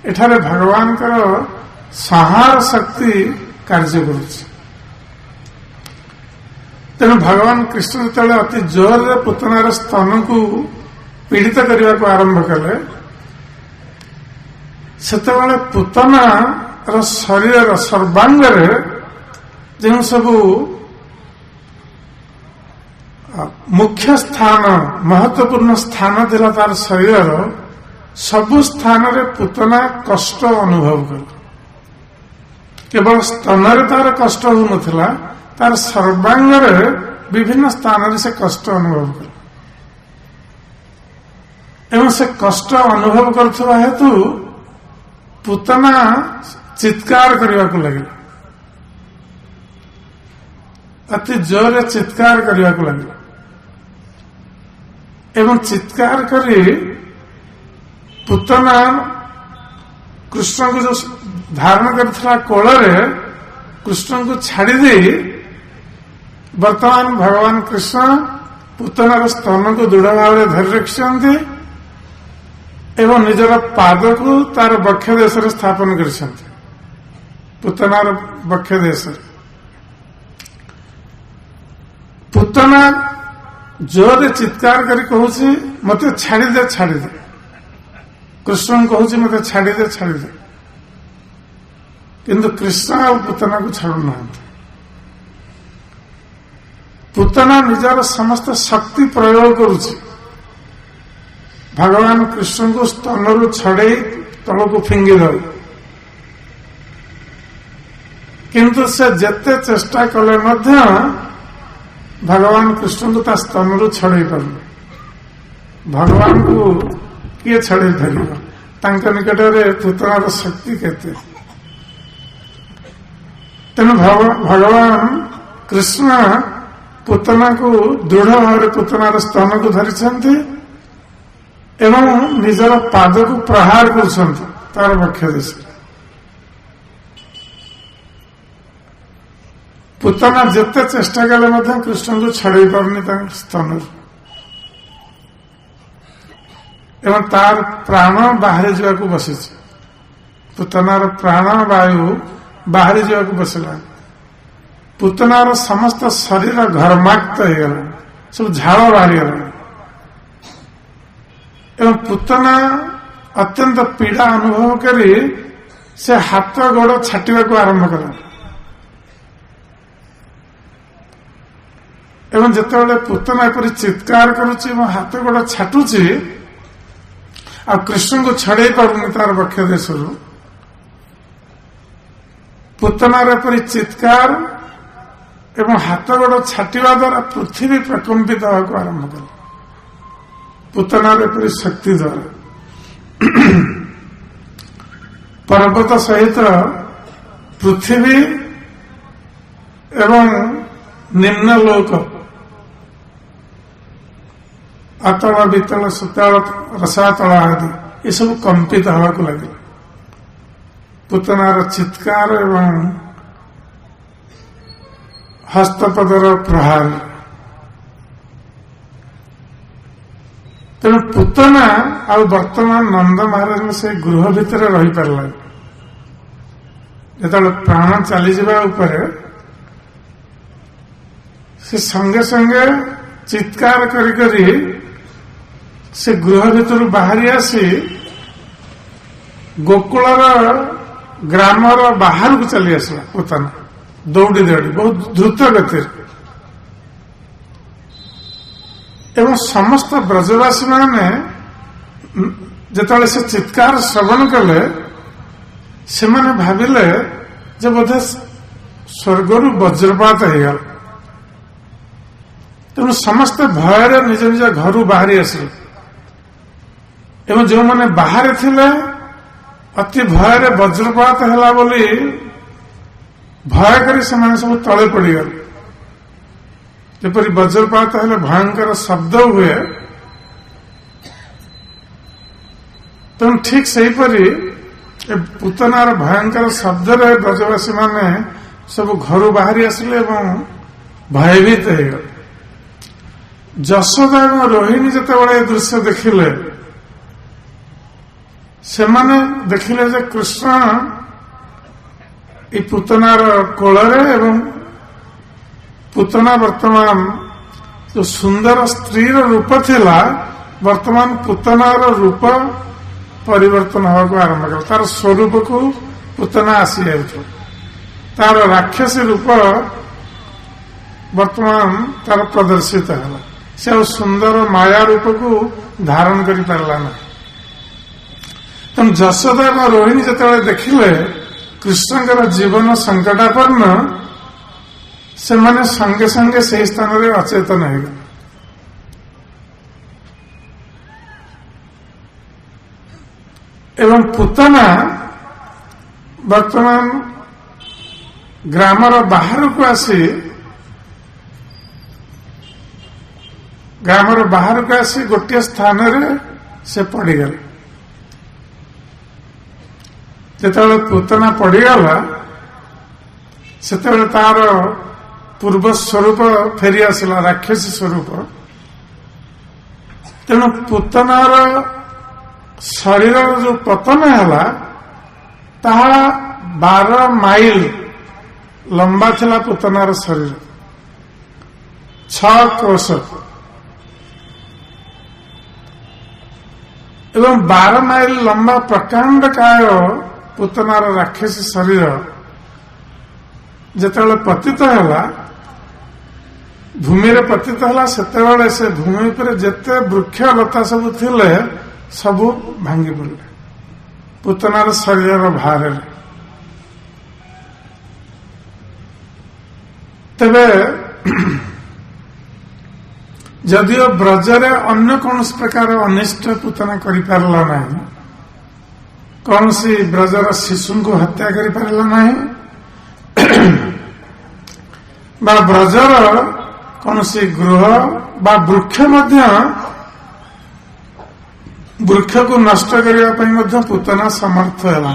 एठारे भगवान संहार शक्ति कार्य करुଛି। तेणु भगवान कृष्ण जो अति जोर रे पुतनार स्तन को पीड़ित करने को आरंभ कले सेतेबेले पुतना शरीर सर्वांग जो सब मुख्य स्थान महत्वपूर्ण स्थान थिला तार शरीर सबु स्थान रे पुतना कष्ट अनुभव कल। केवल स्तन रे तार कष्ट हो नथिला, तार सर्वांग रे विभिन्न स्थान रे से कष्ट अनुभव कल एवं से कष्ट अनुभव करथवा हेतु पुतना चित्कार करने को लगे, अति जोर चित्कार करने को लगे एवं चित्कार करी पुतना कृष्ण को जो धारण करता कोल कृष्ण को छाड़ी दे वर्तमान भगवान कृष्ण पुतनार स्तन को दृढ़ भाव धरी रखिंट एवं निजर पाद को तार बक्ष देश स्थापन कर पुतनार बक्ष देश। पुतना जोर चित्कार करी कहूँ मते छाड़ी दे छाड़ी दे, कृष्ण कहूँ मते छाड़ी दे छाड़ी दे, किंतु कृष्ण और पुतना को छाड़ू ना। पुतना निजर समस्त शक्ति प्रयोग करुछि भगवान कृष्ण को स्तन रु छड़े तल को फिंगी दे, किंतु से जेते चेष्टा कले मध्य भगवान कृष्ण को ता स्तन रु छड़े पार। भगवान को किए छड़े धर निकट में पुतनार शक्ति कहते। तेणु भगवान कृष्ण पुतना को दृढ़ भाव पुतनार स्तन को धरी एवं निजर पाद को प्रहार कर बक्ष देश। पुतना जिते चेष्टा कले कृष्ण को छड़े पारनी स्तन एवं तार प्राण बाहरी जावाक बसी। पुतनार प्राण वायु बाहरी जावाक बसला। पुतनार समस्त शरीर घर्माक्त हो गला, सब झाड़ बाहरी गला एवं पुतना अत्यंत पीड़ा अनुभव करी से हाथ गोड़ छाटिबा को आरंभ कला एवं जितेबाला पुतना एपरी चित्कार करुच्ची हाथ गोड़ छाटुची आ कृष्ण को छड़े पारुनी तार बक्ष देश पुतनार एपरी चित्कार एवं हाथ गोड़ छाटिबा द्वारा पृथ्वी प्रकंपित होगा आरंभ कला पुतनार एपरी शक्ति द्वारा। पर्वत सहित पृथ्वी एवं निम्न लोक अतल वितल सुतल रसातल आदि ये सब कंपित हवा को लगे पुतनार चित्कार एवं हस्तपदर प्रहार। तेणु पुतना आ वर्तमान नंद महाराज से गृह भितर रही पारला जो प्राण चली जावा से संगे संगे चित्कार करी से गृह भितर बाहरी आसी गोकुलर ग्रामर बाहर को चली आसला पुतना दौड़ी दौड़ी बहुत द्रुत गति एवं समस्त ब्रजवासी माने जिते से चित्कार श्रवण कले से माने भाविले जे बोधे स्वर्गर वज्रपात हो गल। तेणु समस्त भय निज निज घर बाहरी आसिले एवं जो माने बाहर थिले अति भय वज्रपात है बोली भय करी से सब तले पड़गले। जपरी वज्रपात है भयंकर शब्द हुए तेणु ठीक सहीपरी पुतनार भयंकर शब्द ब्रजवासी माने सब घर बाहरी आसिले भयभीत हो गए। यशोदा और रोहिणी जिते दृश्य देखिले से माने देखिले जे कृष्ण ये पुतनार कोଳରେ एवं पुतना वर्तमान जो सुंदर स्त्री रूप थिला वर्तमान पुतनार रूप परिवर्तन होगा आरंभ कर तार स्वरूप को पुतना आसी जाउछ तार राक्षसी रूप वर्तमान तार प्रदर्शित है से सुंदर माया रूप को धारण कर पारला ना तुम जशोदा और रोहिणी जिते देखिले कृष्णकर जीवन संकटापन्न से माने संगे संगे से स्थान में अचेतन हो गए एवं पुतना वर्तमान ग्रामर बाहर को आसी ग्रामर बाहर को आसी गोटे स्थान से पड़गले जिते पुतना पड़गला से तार पूर्व स्वरूप फेरी आसला राक्षसी स्वरूप तेणु पुतनार शरीर जो पतन है 12 माइल लंबा थिला पुतनार शरीर 6 कोश एवं 12 माइल लंबा प्रकांड काय पुतनार राक्षसी शरीर जिते पतित है भूमि पतित है से भूमि पर जिते वृक्ष लता सब थिले सबू भांगी पड़े पुतनार शरीर भार तेरे जदियो ब्रजरे अन्य कौन प्रकार अनिष्ट पुतना करिपारला नहीं कौन सी ब्रजर शिशु को हत्या करिपारला नहीं बा ब्रजर कौन सी गृह बा वृक्ष मध्य वृक्ष को नष्ट करने पुतना समर्थ है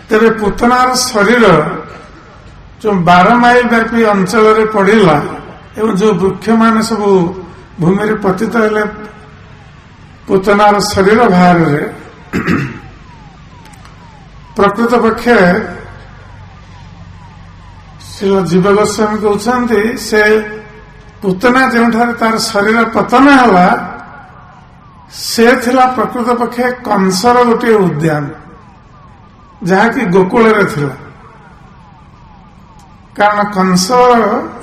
तेरे पुतनार शरीर जो 12 माइल व्यापी अंचल पड़ा एवं जो वृक्ष मान सब भूमि पतित है पुतनार शरीर बाहर प्रकृत पक्षे श्री जीव गोस्वामी कहते से पुतना जो तार शरीर पतन है से थिला प्रकृत पक्षे कंसर गोटे उद्यान जहाँकि गोकुल थिला कारण कंस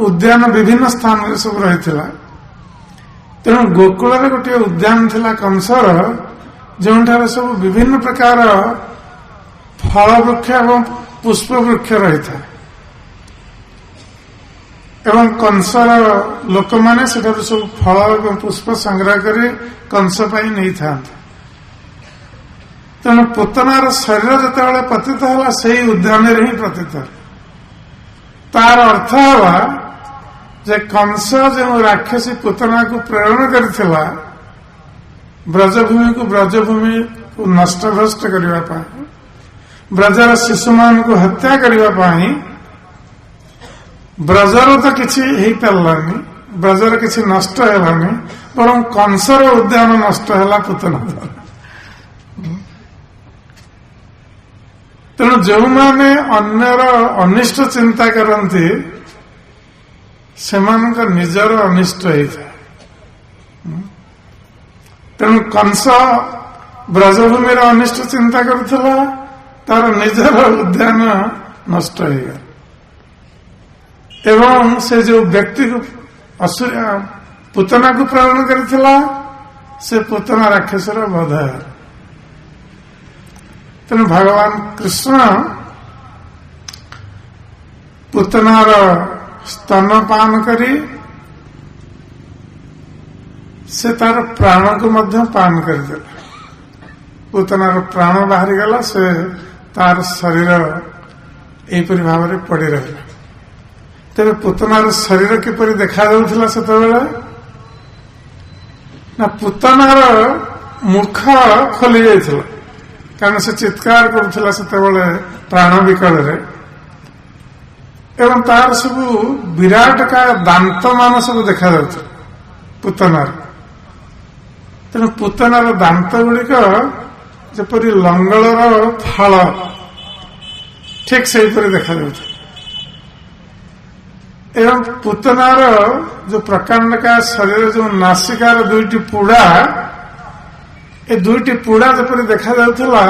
उद्यान विभिन्न स्थान में सब रही तेणु गोकुल गोटे उद्यान थिला कंसर जो सब विभिन्न प्रकार फल वृक्ष एवं पुष्प वृक्ष रही था एवं कंसर लोक मैंने सब फल और पुष्प संग्रह कर कंस नहीं था तेणु पुतनार शरीर जिते पतित है से उद्यान ही पतित तार अर्थ है जे कंस जो राक्षसी पुतना को प्रेरण करथिला ब्रजभूमि को नष्ट भ्रष्ट करने ब्रजर शिशु मान को हत्या करने ब्रजर तो किसी हो पारानी ब्रजर किसी नष्ट है बर कंसर उद्यान नष्ट है पुतना द्वारा तेणु जो मैंने अन्यर अनिष्ट चिंता करती से निजर अनिष्ट होता तेणु कंस ब्रजभूमि अनिष्ट चिंता करुला तार निजर उद्यान नष्ट हो गया एवं से जो व्यक्ति को असुर पुतना को प्रेरण करथिला से पुतना राक्षसर वध है तेणु भगवान कृष्ण पुतनार स्तनपान करी से तार प्राण को मध्य पान करदे पुतनार प्राण बाहर गला से तार शरीर एपरी भाव में पड़ी रहा तेरे पुतनार शरीर किपरि देखा जाउथिला सेतेबेले ना पुतनार मुख खोली जाइथिला कारण से चित्कार करुथिला सेतेबेले प्राण विकल रे एवं तार सब विराट का दांत मान सब देखा जाउथिला पुतनार तेणु पुतनार दांत गुड़िक जपरी लंगलर फाल ठीक से देखा जाता। एवं पुतनार जो प्रकांड का शरीर जो नासिकार दुईटी पुड़ा ए दुईटी पुड़ा जपरी देखा जाउथला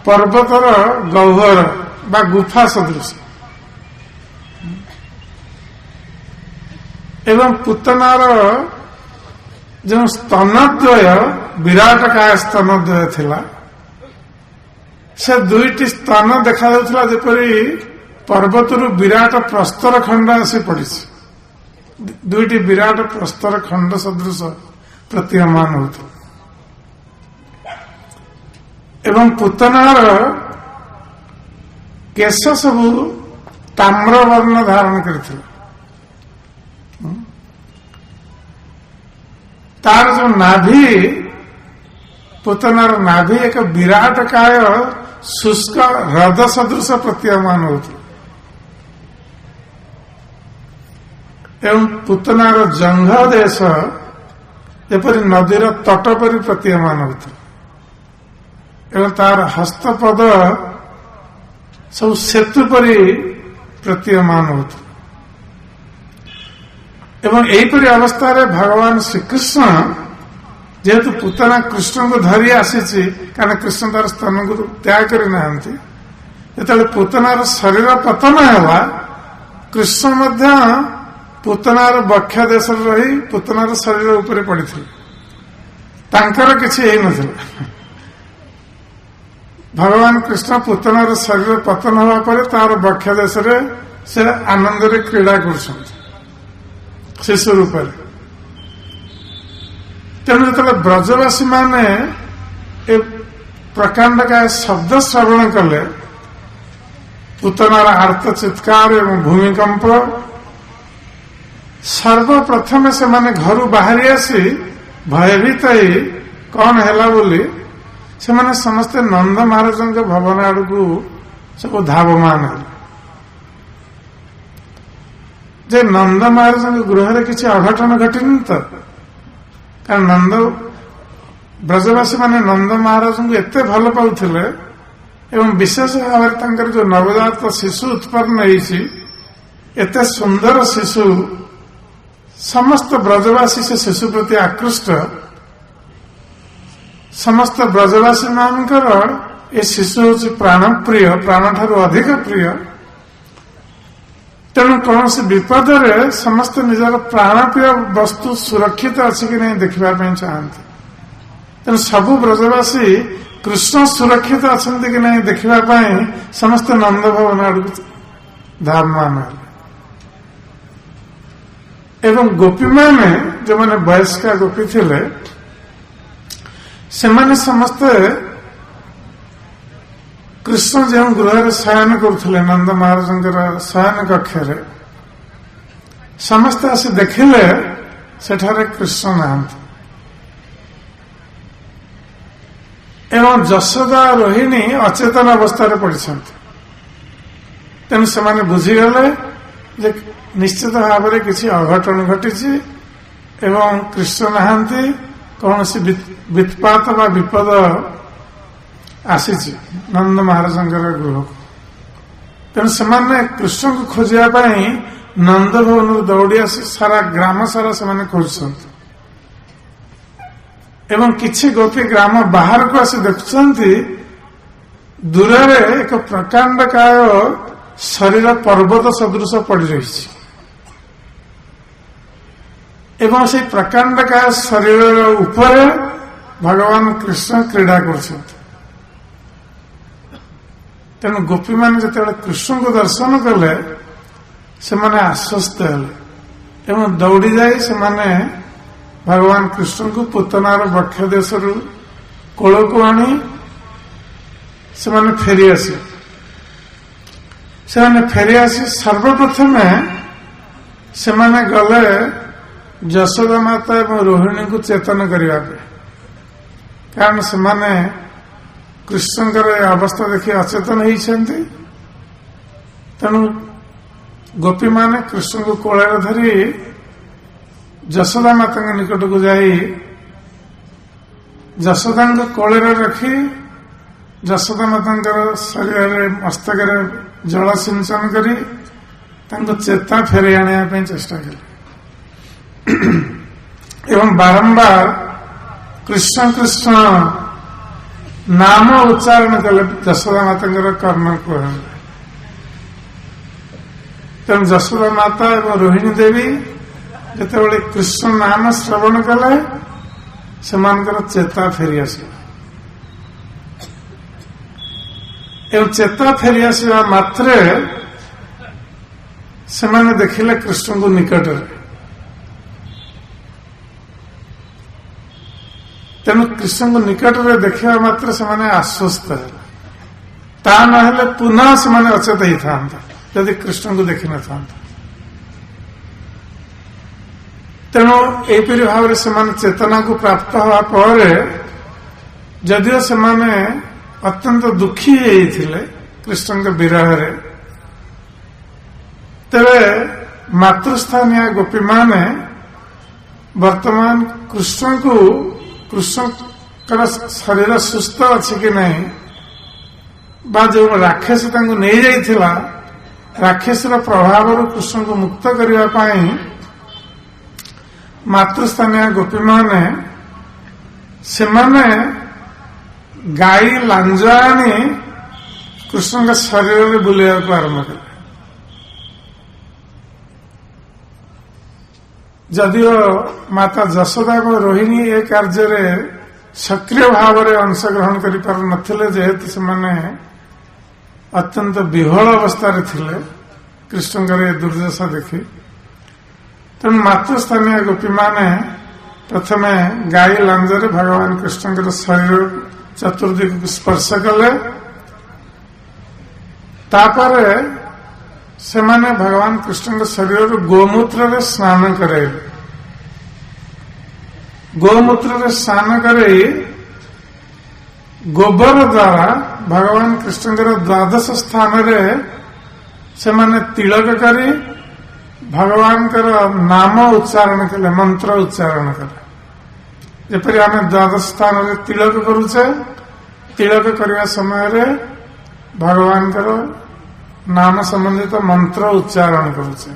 पर्वतर गह्वर बा गुफा सदृश एवं पुतनार जो स्तनद्वय विराट काय स्तनद्वय थिला से दुईटी स्तन देखा जाउथला जेपरी पर्वतरु विराट प्रस्तर खंड आसी पड़ी दुईटी विराट प्रस्तर खंड सदृश प्रतीयमान होता एवं पुतनार केश सबू ताम्र वर्ण धारण करथिला तार जो नाभि पुतनार नाभि एक विराट काय शुष्क हृद सदृश प्रतीयमान होता एवं पुतनार जंघ देश एपरी नदीर तट परी प्रतीयमान होता एवं तार हस्तपद सब सेतु परी प्रतीयमान होता एवं यहीपरी अवस्था भगवान श्रीकृष्ण जेहेतु पुतना कृष्ण को धरी आसी कारण कृष्ण तार स्तन को त्याग करना जो पुतनार शरीर पतन है कृष्ण मध्य पुतनार बक्ष देश रही पुतनार शरीर उपरे पड़ी किसी भगवान कृष्ण पुतनार शरीर पतन हवा पर तार बक्ष देश से आनंद क्रीड़ा कर शिशु रूप तेणु जो ब्रजवासी माने प्रकांड का शब्द श्रवण कले पुतनार आर्त चित्कार एवं भूमिकंप सर्वप्रथम से माने घर बाहरी आसी भयभीत कौन है बोली से माने समस्ते नंद महाराज भवन आड़ को सब धावमान जे नंद महाराज गृह किसी अघटन घटनी तो कारण नंद ब्रजवासी माने नंद महाराज को एते भल पाउथिले एवं विशेष भाव जो नवजात शिशु उत्पन्न एते सुंदर शिशु समस्त ब्रजवासी से शिशु प्रति आकृष्ट समस्त ब्रजवासी मानकर ये शिशु हूँ प्राण प्रिय प्राण ठारू अधिक प्रिय तेणु कौन से विपद रे समस्त निजर प्राण प्रिय वस्तु सुरक्षित अच्छी कि नहीं देखा चाहते तेणु सबु ब्रजवासी कृष्ण सुरक्षित अच्छा कि नहीं देखा समस्त नंद भवन आड़ धावमान एवं गोपी माने जो मैंने वयस्का गोपी थिले से माने समस्ते कृष्ण जो गृह शयन करुले नंद महाराज शयन कक्ष समस्ते आसी देखिले सेठारे कृष्ण नहांती एवं जशोदा रोहिणी अचेतन अवस्था पड़ी तेणु से बुझीगले निश्चित भाव में किसी अघटन घटी एवं कृष्ण नहांती कौन सी वित्पात व विपद आसी नंद महाराज गृह को तेणु से कृष्ण को खोजापी नंद भवन दौड़ी आसी सारा ग्राम सारा से खोजुंट एवं किसी गोपी ग्राम बाहर को आसी देखुंट दूर एक प्रकांड काय शरीर पर्वत सदृश पड़ी रही एवं से प्रकांड का शरीर ऊपर भगवान कृष्ण क्रीड़ा कर तेणु गोपी मान जो कृष्ण को दर्शन कले से आश्वस्त एवं दौड़ी जाए से भगवान कृष्ण को पुतनार बक्ष देश कोल को आनी से फेरी आसी फेरी आसी सर्वप्रथम से गले जशोदा माता एवं रोहिणी को चेतन करने कारण से कृष्ण अवस्था देखी अचेतन होती तेणु गोपी माने कृष्ण को कोल धरी जशोदा माता निकट को जाई जशोदा कोल रखी ଯଶୋଦା ମାତାଙ୍କର ଶରୀରରେ ମସ୍ତକରେ ଜଳ ସିଞ୍ଚନ କରି ତାଙ୍କୁ ଚେତା ଫେରାଇ ଆଣିବା ପାଇଁ ଚେଷ୍ଟା କଲେ ଏବଂ ବାରମ୍ବାର କୃଷ୍ଣ କୃଷ୍ଣ ନାମ ଉଚ୍ଚାରଣ କଲେ ଯଶୋଦା ମାତାଙ୍କର କର୍ଣ୍ଣ କୁହାଗଲା। ତେଣୁ ଯଶୋଦା ମାତା ଏବଂ ରୋହିଣୀ ଦେବୀ ଯେତେବେଳେ କୃଷ୍ଣ ନାମ ଶ୍ରବଣ କଲେ ସେମାନଙ୍କର ଚେତା ଫେରି ଆସିଲା ଏବଂ ଚେତା ଫେରି ଆସିବା ମାତ୍ରେ ସେମାନେ ଦେଖିଲେ କୃଷ୍ଣଙ୍କୁ ନିକଟରେ। ତେଣୁ କୃଷ୍ଣଙ୍କୁ ନିକଟରେ ଦେଖିବା ମାତ୍ରେ ସେମାନେ ଆଶ୍ୱସ୍ତ ହେଲେ। ତା ନହେଲେ ପୁନଃ ସେମାନେ ଅଚେତ ହେଇଥାନ୍ତା ଯଦି କୃଷ୍ଣଙ୍କୁ ଦେଖିନଥାନ୍ତା। ତେଣୁ ଏହିପରି ଭାବରେ ସେମାନେ ଚେତନାକୁ ପ୍ରାପ୍ତ ହେବା ପରେ ଯଦିଓ ସେମାନେ ଅତ୍ୟନ୍ତ ଦୁଃଖୀ ହେଇଥିଲେ କୃଷ୍ଣଙ୍କ ବିରହରେ, ତେବେ ମାତୃସ୍ଥାନୀୟ ଗୋପୀମାନେ ବର୍ତ୍ତମାନ କୃଷ୍ଣଙ୍କର ଶରୀର ସୁସ୍ଥ ଅଛି କି ନାହିଁ ବା ଯେଉଁ ରାକ୍ଷସ ତାଙ୍କୁ ନେଇଯାଇଥିଲା ରାକ୍ଷସର ପ୍ରଭାବରୁ କୃଷ୍ଣଙ୍କୁ ମୁକ୍ତ କରିବା ପାଇଁ ମାତୃସ୍ଥାନୀୟ ଗୋପୀମାନେ ସେମାନେ ଗାଈ ଲାଞ୍ଜ ଆଣି କୃଷ୍ଣଙ୍କ ଶରୀରରେ ବୁଲେଇବାକୁ ଆରମ୍ଭ କଲେ। ଯଦିଓ ମାତା ଯଶୋଦା ଏବଂ ରୋହିଣୀ ଏ କାର୍ଯ୍ୟରେ ସକ୍ରିୟ ଭାବରେ ଅଂଶଗ୍ରହଣ କରିପାରୁନଥିଲେ ଯେହେତୁ ସେମାନେ ଅତ୍ୟନ୍ତ ବିହ୍ୱଳ ଅବସ୍ଥାରେ ଥିଲେ କୃଷ୍ଣଙ୍କର ଏ ଦୁର୍ଦ୍ଦଶା ଦେଖି, ତେଣୁ ମାତୃସ୍ଥାନୀୟ ଗୋପୀମାନେ ପ୍ରଥମେ ଗାଈ ଲାଞ୍ଜରେ ଭଗବାନ କୃଷ୍ଣଙ୍କର ଶରୀର ଚତୁର୍ଦିଗକୁ ସ୍ପର୍ଶ କଲେ। ତାପରେ ସେମାନେ ଭଗବାନ କୃଷ୍ଣଙ୍କ ଶରୀରରୁ ଗୋମୂତ୍ରରେ ସ୍ନାନ କରାଇଲେ। ଗୋମୂତ୍ରରେ ସ୍ନାନ କରାଇ ଗୋବର ଦ୍ୱାରା ଭଗବାନ କୃଷ୍ଣଙ୍କର ଦ୍ୱାଦଶ ସ୍ଥାନରେ ସେମାନେ ତିଳକ କରି ଭଗବାନଙ୍କର ନାମ ଉଚ୍ଚାରଣ କଲେ, ମନ୍ତ୍ର ଉଚ୍ଚାରଣ କଲେ। ଯେପରି ଆମେ ଦ୍ୱାଦଶ ସ୍ଥାନରେ ତିଳକ କରୁଛେ, ତିଳକ କରିବା ସମୟରେ ଭଗବାନଙ୍କର ନାମ ସମ୍ବନ୍ଧିତ ମନ୍ତ୍ର ଉଚ୍ଚାରଣ କରୁଛେ।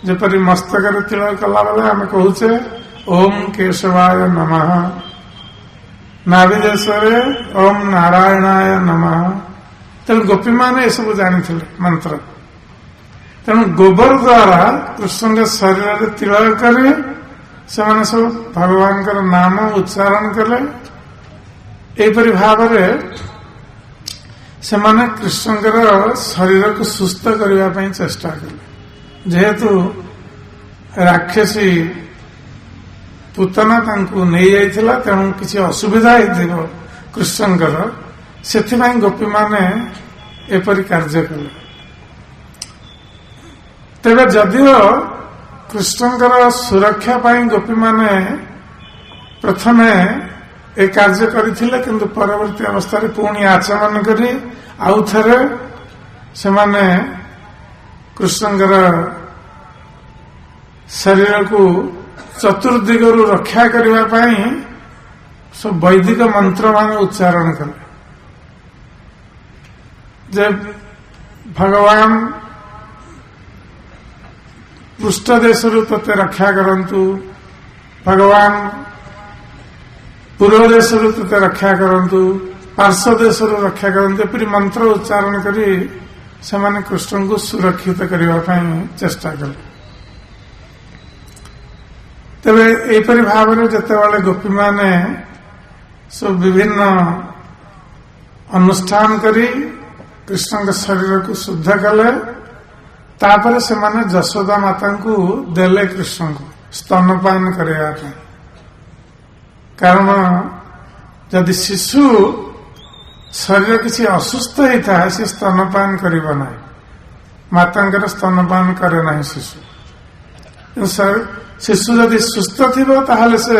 ଯେପରି ମସ୍ତକରେ ତିଳକ କଲାବେଳେ ଆମେ କହୁଛେ ଓಂ କେଶବାୟ ନମଃ, ନାଭିଦେଶରେ ଓಂ ନାରାୟଣାୟ ନମଃ। ତେଣୁ ଗୋପୀମାନେ ଏସବୁ ଜାଣିଥିଲେ ମନ୍ତ୍ର। ତେଣୁ ଗୋବର ଦ୍ୱାରା କୃଷ୍ଣଙ୍କ ଶରୀରରେ ତିଳକ କରି ସେମାନେ ସବୁ ଭଗବାନଙ୍କର ନାମ ଉଚ୍ଚାରଣ କଲେ। ଏହିପରି ଭାବରେ ସେମାନେ କୃଷ୍ଣଙ୍କର ଶରୀରକୁ ସୁସ୍ଥ କରିବା ପାଇଁ ଚେଷ୍ଟା କଲେ। ଯେହେତୁ ରାକ୍ଷସୀ ପୁତନା ତାଙ୍କୁ ନେଇଯାଇଥିଲା, ତେଣୁ କିଛି ଅସୁବିଧା ହେଇଥିବ କୃଷ୍ଣଙ୍କର, ସେଥିପାଇଁ ଗୋପୀମାନେ ଏପରି କାର୍ଯ୍ୟ କଲେ। ତେବେ ଯଦିଓ କୃଷ୍ଣଙ୍କର ସୁରକ୍ଷା ପାଇଁ ଗୋପୀମାନେ ପ୍ରଥମେ ଏ କାର୍ଯ୍ୟ କରିଥିଲେ, କିନ୍ତୁ ପରବର୍ତ୍ତୀ ଅବସ୍ଥାରେ ପୁଣି ଆଚମନ କରି ଆଉ ଥରେ ସେମାନେ କୃଷ୍ଣଙ୍କର ଶରୀରକୁ ଚତୁର୍ଦିଗରୁ ରକ୍ଷା କରିବା ପାଇଁ ସବୁ ବୈଦିକ ମନ୍ତ୍ରମାନ ଉଚ୍ଚାରଣ କଲେ। ଯେ ଭଗବାନ ପୃଷ୍ଠ ଦେଶରୁ ତୋତେ ରକ୍ଷା କରନ୍ତୁ, ଭଗବାନ ପୂର୍ବ ଦେଶରୁ ତୋତେ ରକ୍ଷା କରନ୍ତୁ, ପାର୍ଶ୍ୱ ଦେଶରୁ ରକ୍ଷା କରନ୍ତୁ, ଏପରି ମନ୍ତ୍ର ଉଚ୍ଚାରଣ କରି ସେମାନେ କୃଷ୍ଣଙ୍କୁ ସୁରକ୍ଷିତ କରିବା ପାଇଁ ଚେଷ୍ଟା କଲେ। ତେବେ ଏହିପରି ଭାବରେ ଯେତେବେଳେ ଗୋପୀମାନେ ସବୁ ବିଭିନ୍ନ ଅନୁଷ୍ଠାନ କରି କୃଷ୍ଣଙ୍କ ଶରୀରକୁ ଶୁଦ୍ଧ କଲେ, ତାପରେ ସେମାନେ ଯଶୋଦା ମାତାଙ୍କୁ ଦେଲେ କୃଷ୍ଣଙ୍କୁ ସ୍ତନପାନ କରିବା ପାଇଁ। କାରଣ ଯଦି ଶିଶୁ ଶରୀର କିଛି ଅସୁସ୍ଥ ହେଇଥାଏ ସେ ସ୍ତନପାନ କରିବ ନାହିଁ, ମାତାଙ୍କର ସ୍ତନପାନ କରେ ନାହିଁ ଶିଶୁ। ଶିଶୁ ଯଦି ସୁସ୍ଥ ଥିବ ତାହେଲେ ସେ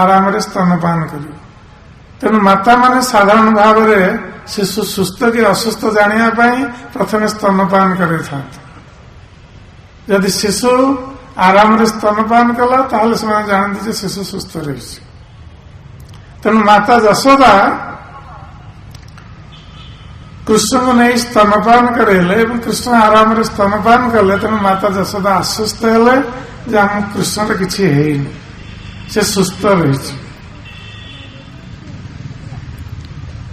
ଆରାମରେ ସ୍ତନପାନ କରିବ। ତେଣୁ ମାତାମାନେ ସାଧାରଣ ଭାବରେ ଶିଶୁ ସୁସ୍ଥ କି ଅସୁସ୍ଥ ଜାଣିବା ପାଇଁ ପ୍ରଥମେ ସ୍ତନପାନ କରିଥାନ୍ତି। ଯଦି ଶିଶୁ ଆରାମରେ ସ୍ତନପାନ କଲା ତାହେଲେ ସେମାନେ ଜାଣନ୍ତି ଯେ ଶିଶୁ ସୁସ୍ଥ ରହିଛି। ତେଣୁ ମାତା ଯଶୋଦା कृष्ण को नहीं स्तनपान करेले एवं कृष्ण आराम स्तनपान कले तेणु माता यशोदा आश्वस्त हेले जे आम कृष्ण किसी हेनी से सुस्थ रही।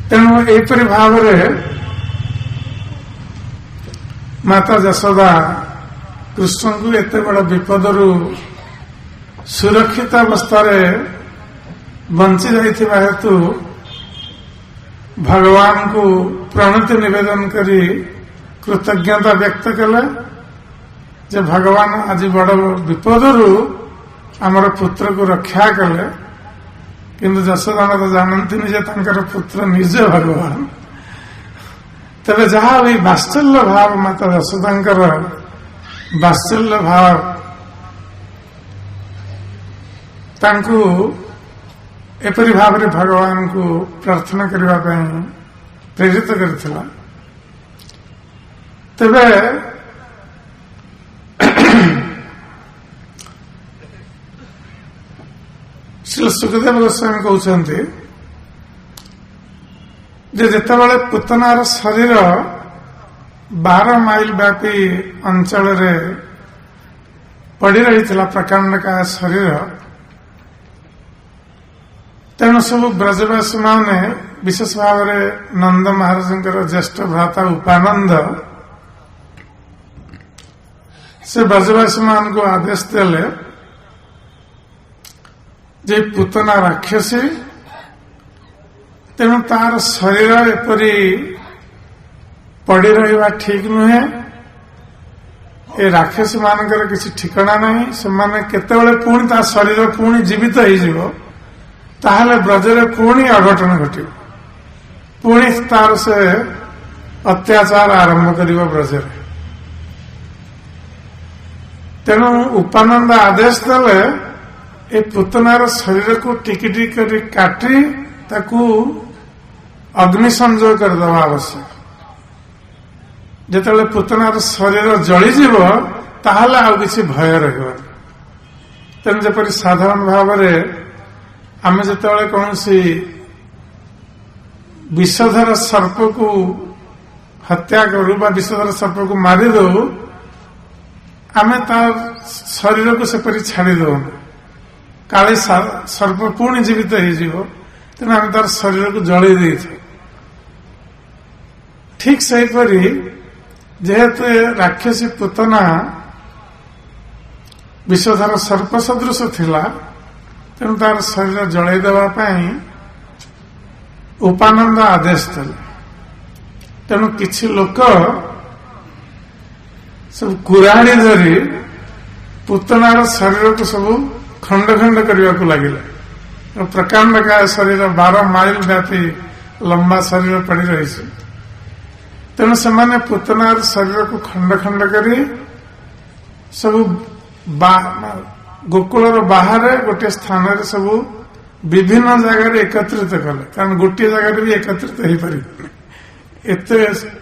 तेणु एपरी भाव माता यशोदा कृष्ण को एत बड़ विपदरू सुरक्षित अवस्था बंची जाइथिबा हेतु भगवान को प्रणति निवेदन करी कृतज्ञता व्यक्त कले जे भगवान आज बड़ विपदरू आमर पुत्र को रक्षा कले। किंतु यशोदा तो जानती जे तांकर पुत्र निज भगवान। तबे जहाँ भी वात्सल्य भाव माता यशोदांकर वात्सल्य भाव तांकु एपरी भाव में भगवान को प्रार्थना करने प्रेरित करथिला। तबे श्री सुखदेव गोस्वामी कहते जेतेबेले पुतनार शरीर 12 माइल व्यापी अंचल पड़ी रही प्रकांड का शरीर तेणु सब ब्रजवासी माने विशेष भाव में नंद महाराज ज्येष्ठ भ्राता उपानंद से ब्रजवासी मान को आदेश देले जे पुतना राक्षसी तेणु तार शरीर एपरी पड़ी रहा ठीक नुहे। ए राक्षसी मानकर किसी ठिकाना नहीं से माने केतेबेले पुणी ता शरीर पुणी जीवित हो ताहले ब्रजरे पुणी अघटन घटे पुणी तार से अत्याचार आरंभ करिबो ब्रजरे। तेणु उपानंद आदेश देले ए पुतनार शरीर को टिकी टिकी करी काटी ताकू अग्नि संजोग करदेवा आवश्यक। जेतेबेले पुतनार शरीर जलीजीव ताहले आउ किछि भय रहिबो। तेणु जेपरि साधारण भाव में आमे जेतेबेले कौनसी विषधर सर्प को हत्या करू बा विषधर सर्प को मारी दो आमे तार शरीर को सेपरि छाड़ी दो काले सर्प पुणी जीवित हो तेना आम तार शरीर को जलई दे। ठीक सेपरी जेहेतु राक्षसी पुतना विषधर सर्प सदृश थिला तेणु तार शरीर जलई देवाई उपानंद आदेश देले। तेणु किछि लोक सब कुराड़ी धरी पुतनार शरीर को सब खंड खंड करने को लगे। प्रकांड का शरीर 12 माइल व्यापी लंबा शरीर पड़ी रही। तेणु से पुतनार शरीर को खंड खंड करी सब गोकुल बाहर गोटे स्थान सब विभिन्न जगह एकत्रित कले कारण गोटे जगह भी एकत्रित हो पार एत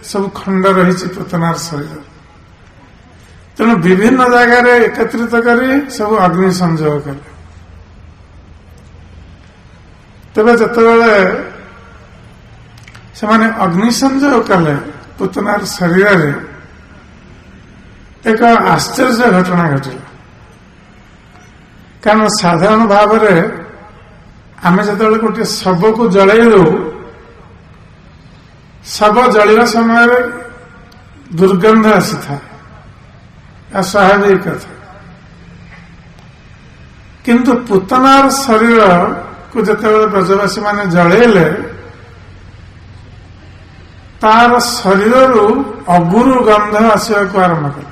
सब खंड रही पुतनार शरीर। तेणु विभिन्न जगह एकत्रित करी सब अग्नि संजोग कले। तबे जतबेले से अग्नि संजोग कले पुतनार शरीर रे एक आश्चर्य घटना घटिला। कारण साधारण भाव में आमे जतबेले गोटे शव को जलई दो शव जलिवा समय दुर्गंध आसी था स्वाभाविक कथा। किंतु पुतनार शरीर को जितेबाला ब्रजवासी माने जलैले तार शरीर अगुरु गंध आसवा को आरंभ कले।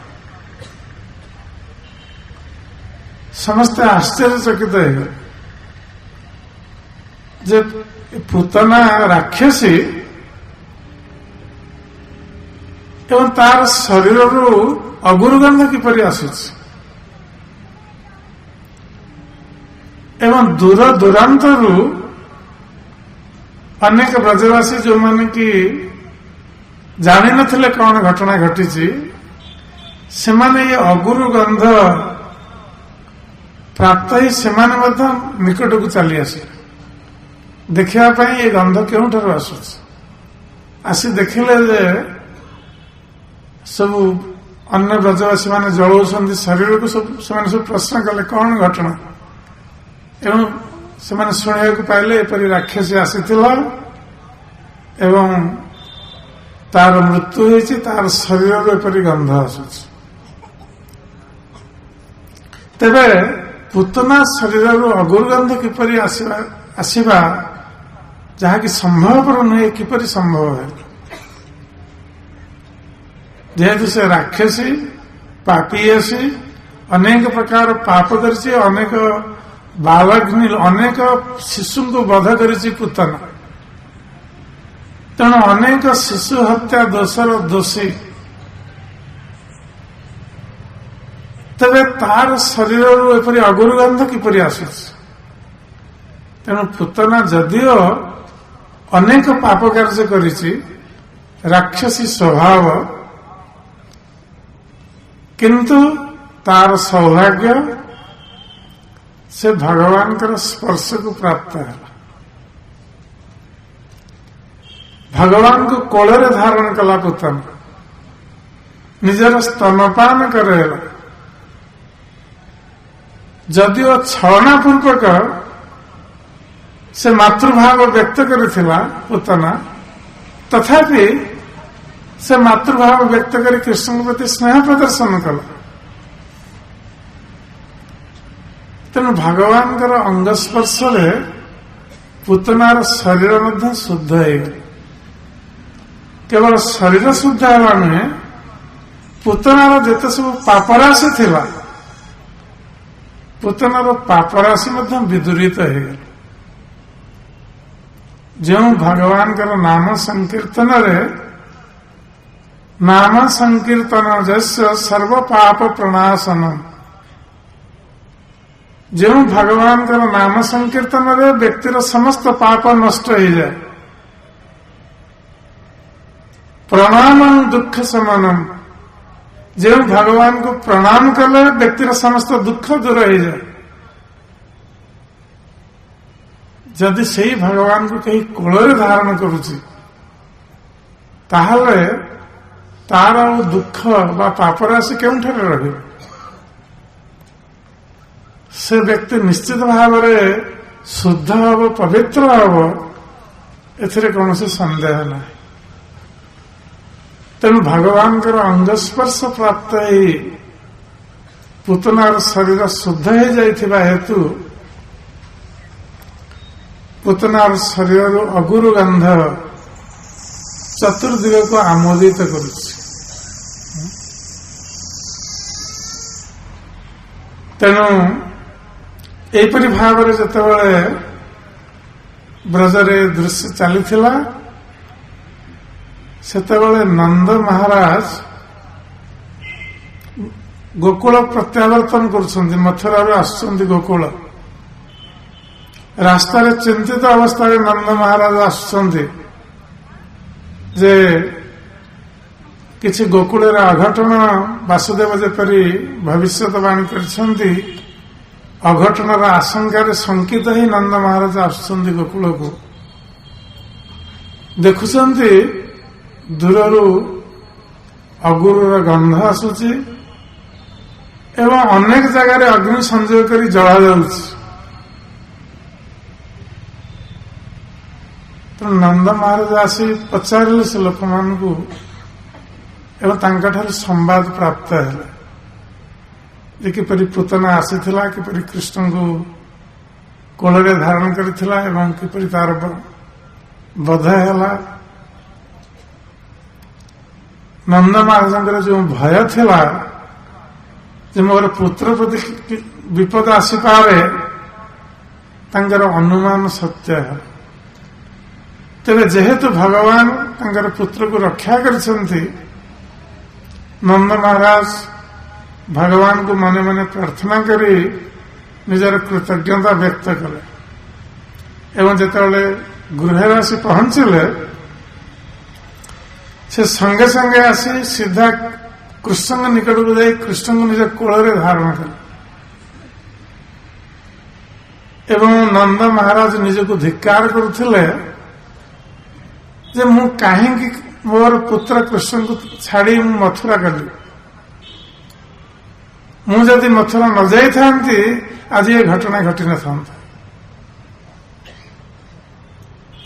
समस्ते आश्चर्यचकित हो जे पुतना राक्षसी एवं तार शरीर अगुरुगंध किपरि आसुछि एवं दूर दूरांतरु अनेक ब्रजवासी जो माने कि जानी नथिले कौन घटना घटी से ये अगुरु गंध प्राप्त ही से निकट को चली आसे देखा ये गंध क्यों आसुछि आसी देखिले जे सब अन्य ब्रजवासी मैंने जलाउछन्ति शरीर को सब प्रश्न कले कौन घटना एवं से शुणा पाइले एपरी राक्षसी आसीथिला एवं तार मृत्यु होइछि तार शरीर एपरी गंध आसुछि तेबे पुतना शरीर अगुरगंध किपरि आसिबा जहाँकि संभवपर नुहे किपरि संभव है जेहेतु से राक्षसी पापी आसी अनेक प्रकार पाप करिछि अनेक बालग्नि अनेक शिशु को बध करिछि पुतना तेणु अनेक शिशु हत्या दोषर दोषी तेरे तार शरीर एपरी अगुरगंध किपरि आसुछि तेणु पुतना जदिओ अनेक पाप कार्य करिछि राक्षसी स्वभाव किंतु तार सौभाग्य से भगवान का स्पर्श को प्राप्त है भगवान को कोଳରେ धारण कला पुतना निजर स्तनपान करेला जदिओ छलना पूर्वक से मातृभाव व्यक्त करिथिला पुतना तथापि से मातृभाव व्यक्त करी कृष्ण प्रति स्नेह प्रदर्शन कला तेणु भगवान अंग स्पर्श पुतनार शरीर मध्य शुद्ध हो केवल शरीर शुद्ध है नुहे पुतनार जिते सब पापराशि थिला पुतनार पापराशि मध्य विदूरित हो जो भगवान नाम संकीर्तन नाम संकीर्तन जस्य सर्व पाप प्रणाशन जो भगवान नाम संकीर्तन व्यक्तिर समस्त पाप नष्ट हो जाए प्रणाम दुख समानम जो भगवान को प्रणाम कले व्यक्तिर समस्त दुख दूर हो जाए जदि से भगवान को कहीं कोଳରେ धारण करुछि ताहले तार दुख बा पापराशि केउठारे रहे से व्यक्ति निश्चित भाव में शुद्ध हब पवित्र हब एथिरे कौन संदेह ना तेणु भगवान अंगस्पर्श प्राप्त ही पुतनार शरीर शुद्ध हो जाइथिबा हेतु पुतनार शरीर अगुरु गंध चतुर्दिग को आमोदित करुछि तेणु एपरी भाव जितेबाला ब्रजरे दृश्य चलीथिला सेतेबाला नंद महाराज गोकुल प्रत्यावर्तन करुछन्ति मथुरा आसुछन्ति गोकुल रास्तार चिंतित अवस्था नंद महाराज आसुछन्ति जे किछि गोकुल अघटन वासुदेव जेपरी भविष्यवाणी करछन्ति अघटन आशंकार शंकित ही नंद महाराज आसुछन्ति गोकुल को देखुछन्ति दूररू अगुरुर गंध आसुछि एवं अनेक जगह अग्नि संयोग करी जला जाउछि तो नंद महाराज आसी पचारे से लोक मान को संवाद प्राप्त है किपरि पुतना आसीथिला किपरि कृष्ण को कोଳରେ धारण करिथिला एवं किपरि तार बध हैला नंद महाराज जो भय थिला जे मोर पुत्र प्रति विपद आसी पारे तांकर अनुमान सत्य है तेरे जेहेतु भगवान तांकर पुत्र को रक्षा करछन्ति नंद महाराज भगवान को मने मने प्रार्थना करी निजर कृतज्ञता व्यक्त कले एवं जेतेबेले गृह आसी पहुंचले से संगे संगे आसी सीधा कृष्ण निकट को जाई कृष्ण को निज कोଳରେ धारण कले एवं नंद महाराज निज को धिक्कार करुथिले जे मु कहीं मोर पुत्र कृष्ण को छाड़ी मथुरा गली मुझे मथुरा न जाई थांती आज ये घटना घटी न था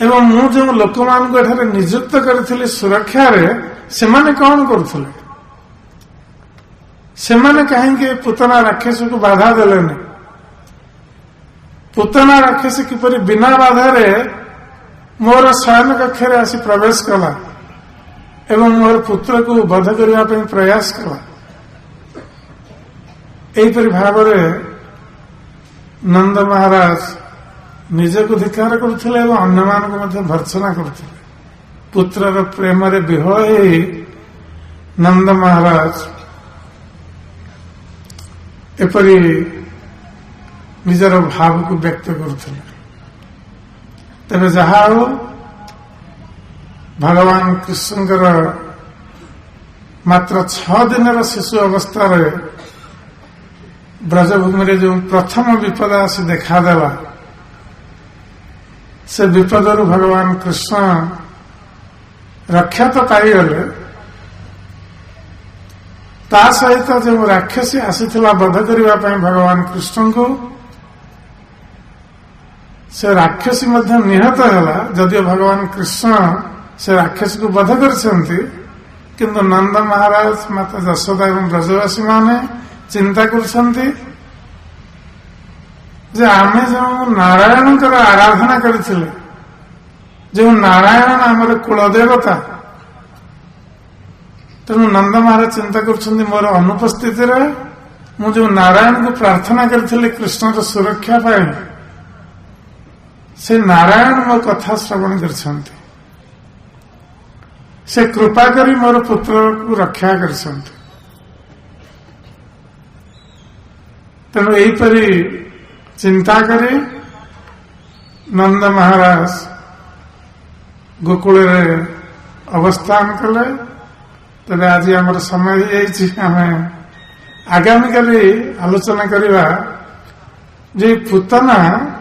एवं मु जो लोक मान नियुक्त करी सुरक्षा रे सेमाने कौन करुले सेमाने कहीं पुतना राक्षस को बाधा देलेनी पुतना राक्षस किपरि बिना बाधारे मोर शयन कक्ष आसी प्रवेश कला एवं मोर पुत्र को वध करने प्रयास कला एपरी भाव नंद महाराज निजक धिकार करथिले एवं अन्य मानक मध्य भर्त्सना करथिले पुत्रर प्रेम रे विहल होई नंद महाराज एपरी निजर भाव को व्यक्त करथिले तेरे जहा हो भगवान कृष्णकर मात्र 6 दिन शिशु अवस्था ब्रजभूमि रे जो प्रथम विपद आसी देखादेला से विपदरू भगवान कृष्ण रक्षा तो पाईगले ता सहित जो राक्षसी आसीथिला वध करने भगवान कृष्ण को से राक्षसी मध्य निहत है जदियो भगवान कृष्ण से राक्षस को वध करछंती किंतु नंद महाराज माता यशोदा एवं ब्रजवासी माने चिंता करछंती जे आमे जो नारायण आराधना करथिले जो नारायण आमर कुलदेवता तेणु नंद महाराज चिंता करछंती मोर अनुपस्थित मु जो नारायण को प्रार्थना करथिले कृष्ण सुरक्षा पाए से नारायण मो कथा श्रवण करछंती से कृपा करी मोर पुत्र को रक्षा करछंती तेणु यहीपरी चिंता करी नंद महाराज गोकुल अवस्थान कले तेरे आज आम समय आम आगामी काली आलोचना करवा जे पुतना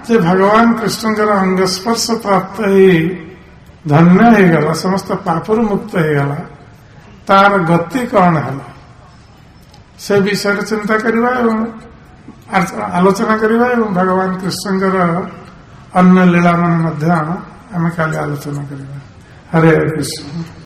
जे भगवान कृष्ण अंगस्पर्श प्राप्त ही धन्य हो गला समस्त पापरू मुक्त हो गला तार गति कौन है से विषय चिंता करवा आलोचना करवा भगवान कृष्णकर अन्य लीला मान आम काली आलोचना करवा हरे कृष्ण।